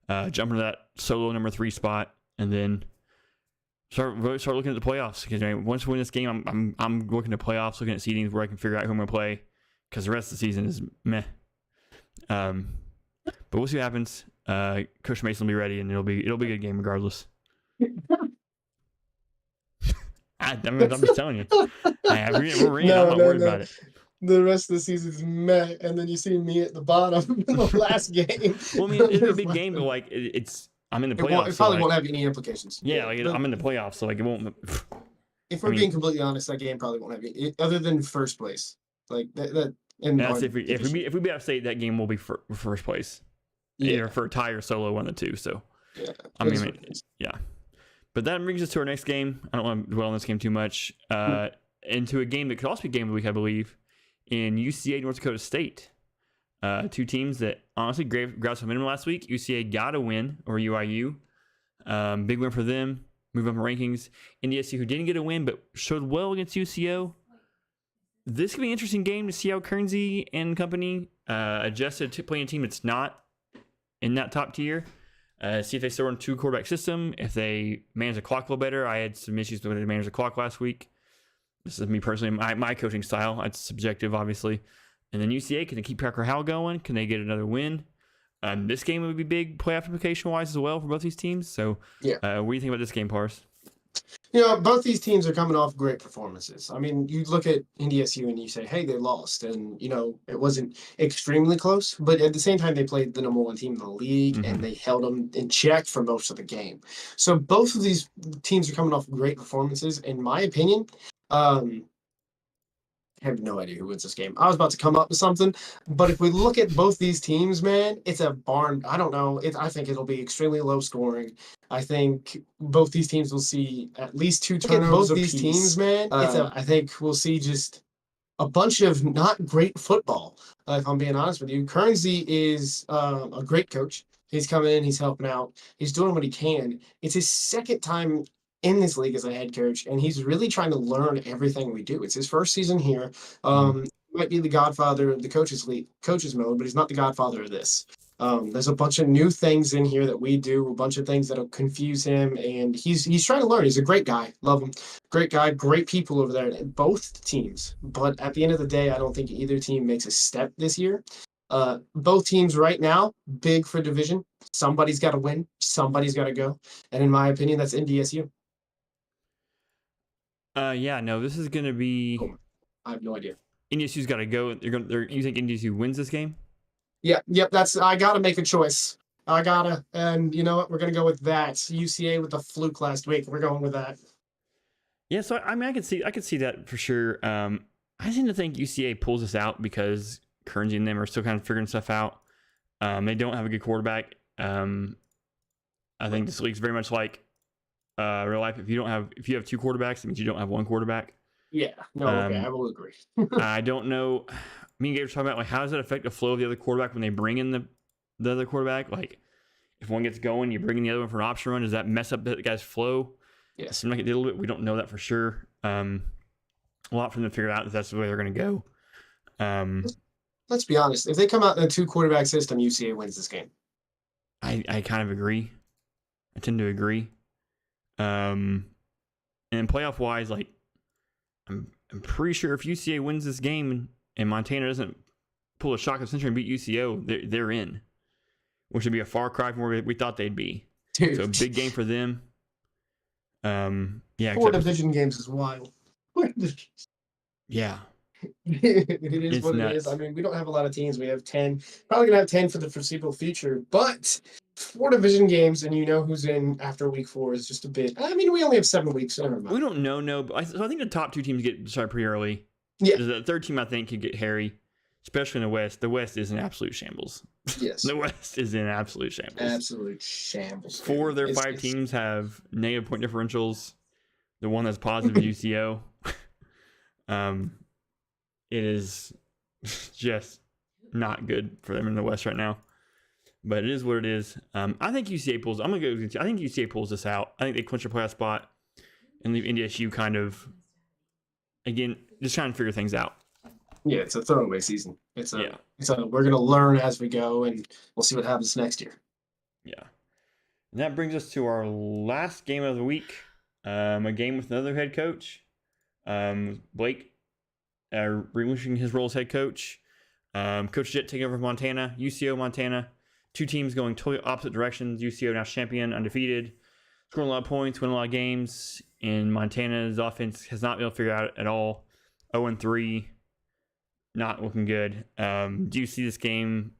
jump into that solo number 3 spot, and then start looking at the playoffs. Because once we win this game, I'm looking at playoffs, looking at seedings where I can figure out who I'm going to play. Because the rest of the season is meh. But we'll see what happens. Coach Mason will be ready, and it'll be a good game regardless. I'm just telling you. We're in. I'm not worried about it. The rest of the season is meh, and then you see me at the bottom in the last game. Well, I mean, it's a big game, but like I'm in the playoffs. It probably won't have any implications. Yeah, I'm in the playoffs, so like it won't. If we're being completely honest, that game probably won't have any, other than first place. Like that. And that's if we beat App State, that game will be for first place. Either for a tie or solo, one of the 2. So yeah, yeah. But that brings us to our next game. I don't want to dwell on this game too much. Into a game that could also be game of the week, I believe, in UCA North Dakota State. 2 teams that honestly grabbed some minimum last week. UCA got a win over UIU. Big win for them. Move up in rankings. NDSU, who didn't get a win but showed well against UCO. This could be an interesting game to see how Kernsey and company adjusted to playing a team that's not in that top tier. See if they still run 2 quarterback system, if they manage the clock a little better. I had some issues with how they managed the clock last week. This is me personally, my coaching style. It's subjective, obviously. And then UCA, can they keep Parker Howell going? Can they get another win? This game would be big playoff implication-wise as well for both these teams. So what do you think about this game, Pars? Both these teams are coming off great performances. I mean, you look at NDSU and you say, hey, they lost. And, it wasn't extremely close. But at the same time, they played the number 1 team in the league, and they held them in check for most of the game. So both of these teams are coming off great performances. In my opinion, I have no idea who wins this game. I was about to come up with something. But if we look at both these teams, man, it's a barn. I don't know. I think it'll be extremely low scoring. I think both these teams will see at least 2 turnovers. Both these teams, man, I think we'll see just a bunch of not great football. If I'm being honest with you, Kernsey is a great coach. He's coming in, he's helping out, he's doing what he can. It's his second time in this league as a head coach, and he's really trying to learn everything we do. It's his first season here. He might be the godfather of the coaches mode, but he's not the godfather of this. There's a bunch of new things in here that we do, a bunch of things that'll confuse him, and he's trying to learn. He's a great guy. Love him. Great guy, great people over there, both teams. But at the end of the day, I don't think either team makes a step this year. Both teams right now, big for division. Somebody's got to win. Somebody's got to go. And in my opinion, that's NDSU. This is going to be... I have no idea. NDSU's got to go. You think NDSU wins this game? Yeah, yep. I gotta make a choice. And you know what? We're gonna go with that. UCA with the fluke last week. We're going with that. Yeah, so I mean, I could see that for sure. I tend to think UCA pulls this out because Kernsey and them are still kind of figuring stuff out. They don't have a good quarterback. I think this league's very much like real life. If you have 2 quarterbacks, it means you don't have 1 quarterback. Yeah, no, okay, I will agree. I don't know. Me and Gabe were talking about, like, how does that affect the flow of the other quarterback when they bring in the other quarterback? Like, if one gets going, you bring in the other one for an option run. Does that mess up the guy's flow? Yeah. It seemed like it did a little bit. We don't know that for sure. A lot for them to figure out if that's the way they're going to go. Let's be honest. If they come out in a 2 quarterback system, UCA wins this game. I kind of agree. I tend to agree. And playoff wise, like, I'm pretty sure if UCA wins this game and Montana doesn't pull a shock of the century and beat UCO, they're in, which would be a far cry from where we thought they'd be. Dude. So a big game for them. Yeah, 4 division games is wild. Yeah. It is It's what nuts. it is. I mean, we don't have a lot of teams. We have 10. Probably gonna have 10 for the foreseeable future. But 4 division games, and you know who's in after week 4 is just a bit. I mean, we only have 7 weeks. So never mind. We don't know. No, but so I think the top 2 teams get started pretty early. Yeah. The third team I think could get hairy, especially in the West. The West is an absolute shambles. Yes. The West is in absolute shambles. Absolute shambles. 4 of their 5 teams have negative point differentials. The one that's positive is UCO. It is just not good for them in the West right now. But it is what it is. I think UCA pulls. I'm gonna go. I think UCA pulls this out. I think they clinch a playoff spot and leave NDSU kind of again just trying to figure things out. Yeah, it's a throwaway season. We're gonna learn as we go, and we'll see what happens next year. Yeah, and that brings us to our last game of the week. A game with another head coach, Blake, relinquishing his role as head coach. Coach Jett taking over from Montana, UCO, Montana. 2 teams going totally opposite directions. UCO now champion, undefeated, scoring a lot of points, winning a lot of games. And Montana's offense has not been able to figure out at all. 0-3, not looking good. Do you see this game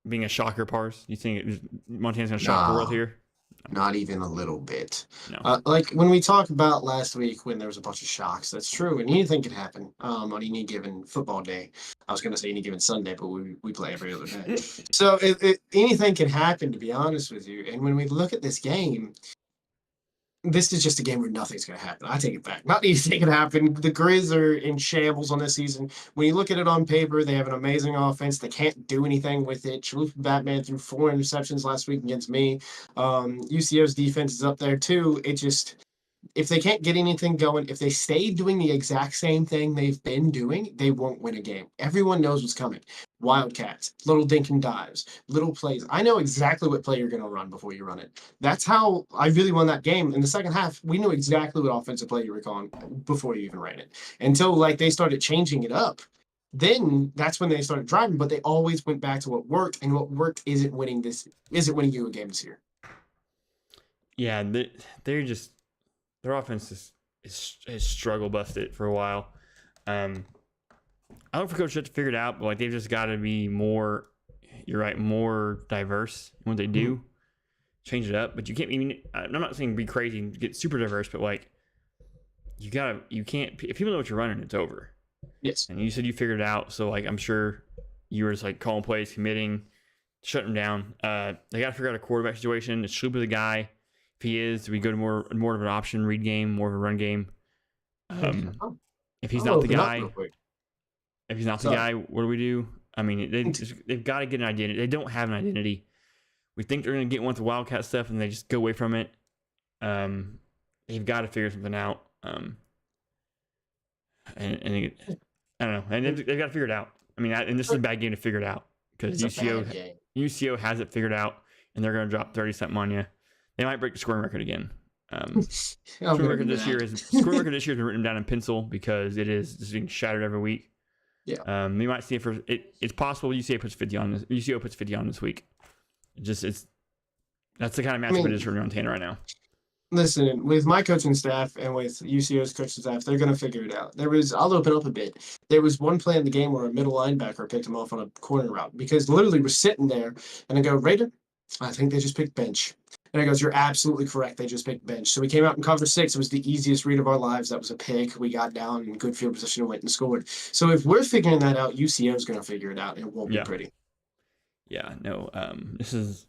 being a shocker, Pars? Do you think Montana's going to shock the world here? Not even a little bit. No. Like when we talked about last week when there was a bunch of shocks, that's true. And anything could happen on any given football day. I was going to say any given Sunday, but we play every other day. So anything can happen, to be honest with you. And when we look at this game, this is just a game where nothing's going to happen. I take it back. Not anything can happen. The Grizz are in shambles on this season. When you look at it on paper, they have an amazing offense. They can't do anything with it. Chaluf Batman threw 4 interceptions last week against me. UCO's defense is up there too. It just, if they can't get anything going, if they stay doing the exact same thing they've been doing, they won't win a game. Everyone knows what's coming. Wildcats, little dink and dives, little plays. I know exactly what play you're going to run before you run it. That's how I really won that game. In the second half, we knew exactly what offensive play you were calling before you even ran it. Until like they started changing it up. Then that's when they started driving, but they always went back to what worked, and what worked isn't winning you a game this year. Yeah, they're just their offense is struggle busted for a while. I hope for Coach Jett to figure it out, but like they've just got to be more. You're right, more diverse in what they do. Change it up, but you can't. I'm not saying be crazy and get super diverse, but like you can't. If people know what you're running, it's over. Yes. And you said you figured it out, so like I'm sure you were just like calling plays, committing, shutting them down. They got to figure out a quarterback situation. Is Schlup the guy? If he is, do we go to more of an option read game, more of a run game? If he's not the guy, what do we do? I mean, they've got to get an identity. They don't have an identity. We think they're going to get one with the Wildcat stuff, and they just go away from it. They've got to figure something out. And I don't know. And they've got to figure it out. I mean, and this is a bad game to figure it out because UCO has it figured out, and they're going to drop 30-something on you. They might break the scoring record again. Scoring record this year has been written down in pencil because it is just being shattered every week. Yeah. We might see it. It's possible UCO puts 50 on this. UCO puts 50 on this week. That's the kind of matchup it is for Montana right now. Listen, with my coaching staff and with UCO's coaching staff, they're going to figure it out. I'll open up a bit. There was one play in the game where a middle linebacker picked him off on a corner route because literally we're sitting there and I go, Raider, I think they just picked bench. And I goes, you're absolutely correct. They just picked bench. So we came out in cover 6. It was the easiest read of our lives. That was a pick. We got down in good field position and went and scored. So if we're figuring that out, UCO is going to figure it out, and it won't be pretty. Yeah, no. This is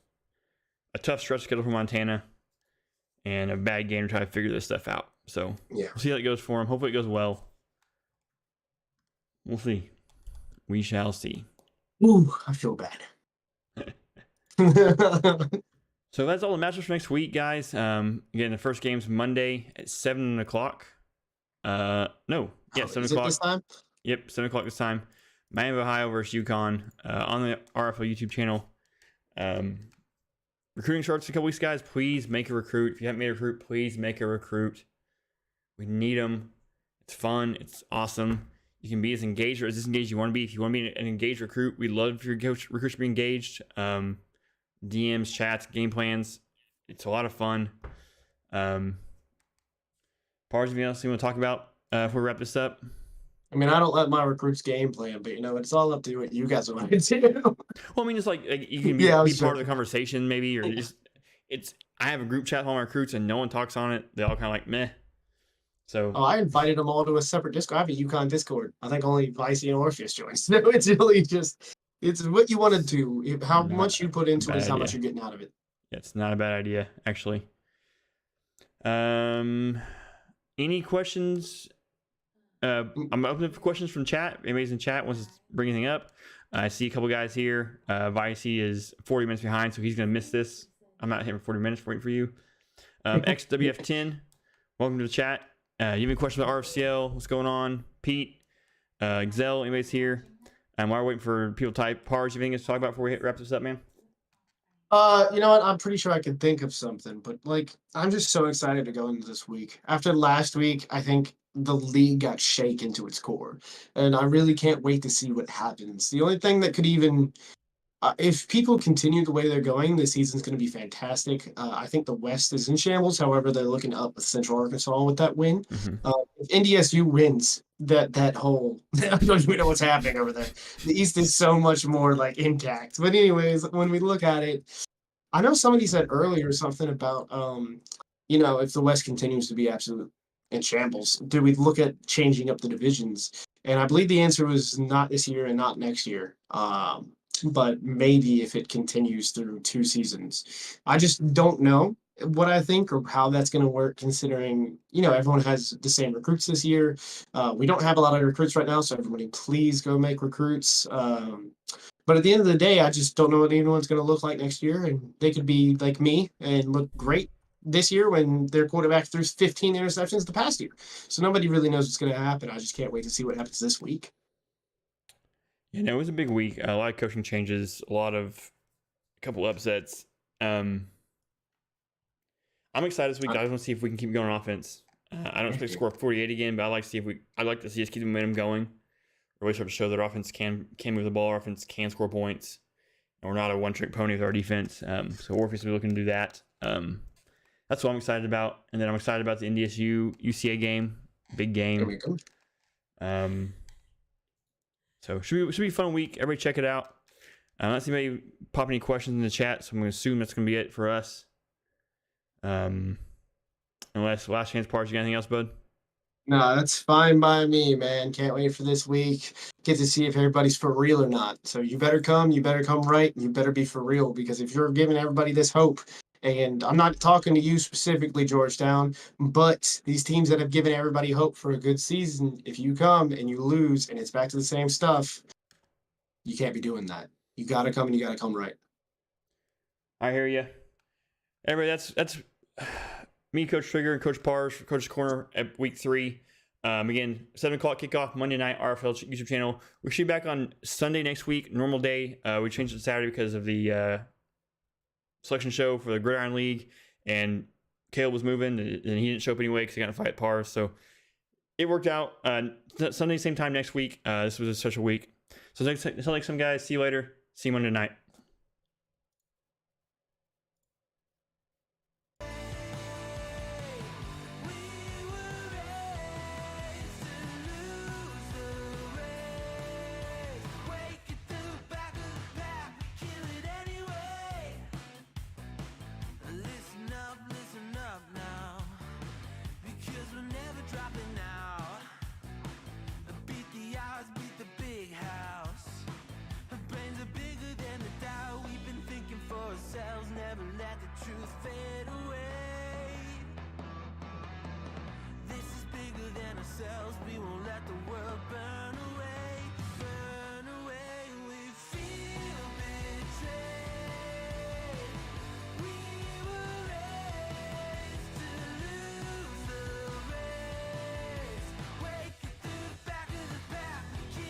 a tough stretch schedule for Montana and a bad game to try to figure this stuff out. So we'll see how it goes for them. Hopefully it goes well. We'll see. We shall see. Ooh, I feel bad. So that's all the matchups for next week, guys. Again, the first game's Monday at 7 o'clock. 7 o'clock. This time? Yep, 7 o'clock this time. Miami of Ohio versus UConn on the RFCL YouTube channel. Recruiting starts in a couple weeks, guys. Please make a recruit. If you haven't made a recruit, please make a recruit. We need them. It's fun. It's awesome. You can be as engaged or as disengaged as you want to be. If you want to be an engaged recruit, we love your recruits to be engaged. DMs, chats, game plans. It's a lot of fun. Pars, anything else you want to talk about before we wrap this up? I mean, I don't let my recruits game plan, but it's all up to what you guys want to do. Well, I mean, it's like you can be part of the conversation, maybe, or just I have a group chat with all my recruits, and no one talks on it. They all kind of like meh. So I invited them all to a separate Discord. I have a UConn Discord. I think only Vicey and Orpheus joined. So it's really it's what you want to do. How much you put into it is how much you're getting out of it. Yeah, it's not a bad idea, actually. Any questions? I'm open for questions from chat. Anybody's in chat wants to bring anything up. I see a couple guys here. Vicey is 40 minutes behind, so he's going to miss this. I'm not here for 40 minutes waiting for you. XWF10, welcome to the chat. You have any questions about RFCL? What's going on? Pete, Excel, anybody's here? While we're waiting for people to type, Pars, you have anything to talk about before we wrap this up, man? You know what? I'm pretty sure I could think of something, but I'm just so excited to go into this week. After last week, I think the league got shaken to its core, and I really can't wait to see what happens. The only thing that could even if people continue the way they're going, this season's going to be fantastic. I think the West is in shambles. However, they're looking up with Central Arkansas with that win. Mm-hmm. If NDSU wins that whole, I don't even know what's happening over there. The East is so much more intact. But anyways, when we look at it, I know somebody said earlier something about, if the West continues to be absolute in shambles, do we look at changing up the divisions? And I believe the answer was not this year and not next year. But maybe if it continues through 2 seasons. I just don't know what I think or how that's going to work, considering, everyone has the same recruits this year. We don't have a lot of recruits right now, so everybody please go make recruits. But at the end of the day, I just don't know what anyone's going to look like next year, and they could be like me and look great this year when their quarterback threw 15 interceptions the past year. So nobody really knows what's going to happen. I just can't wait to see what happens this week. Yeah, it was a big week. A lot of coaching changes, a couple upsets. I'm excited this week. I just want to see if we can keep going on offense. I don't expect to score 48 again, but I'd like to see us keep the momentum going. Really start to show that our offense can move the ball, our offense can score points, and we're not a one-trick pony with our defense. So Orpheus will be looking to do that. That's what I'm excited about. And then I'm excited about the NDSU UCA game, big game. So should be a fun week. Everybody check it out. I'm not seeing anybody pop any questions in the chat, so I'm going to assume that's going to be it for us. Unless last chance Pars, you got anything else, bud? No, that's fine by me, man. Can't wait for this week. Get to see if everybody's for real or not. So you better come right, and you better be for real, because if you're giving everybody this hope, and I'm not talking to you specifically, Georgetown, but these teams that have given everybody hope for a good season, if you come and you lose and it's back to the same stuff, you can't be doing that. You got to come, and you got to come right. I hear you. Everybody, that's me, Coach Trigger, and Coach Pars, Coach's Corner at week 3. Again, 7 o'clock kickoff, Monday night, RFL YouTube channel. We should be back on Sunday next week, normal day. We changed it to Saturday because of the selection show for the Gridiron League, and Caleb was moving, and he didn't show up anyway because he got in a fight at Pars. So it worked out. Sunday, same time next week. This was a special week. So until next time, guys. See you later. See you Monday night. Never let the truth fade away. This is bigger than ourselves. We won't let the world burn away.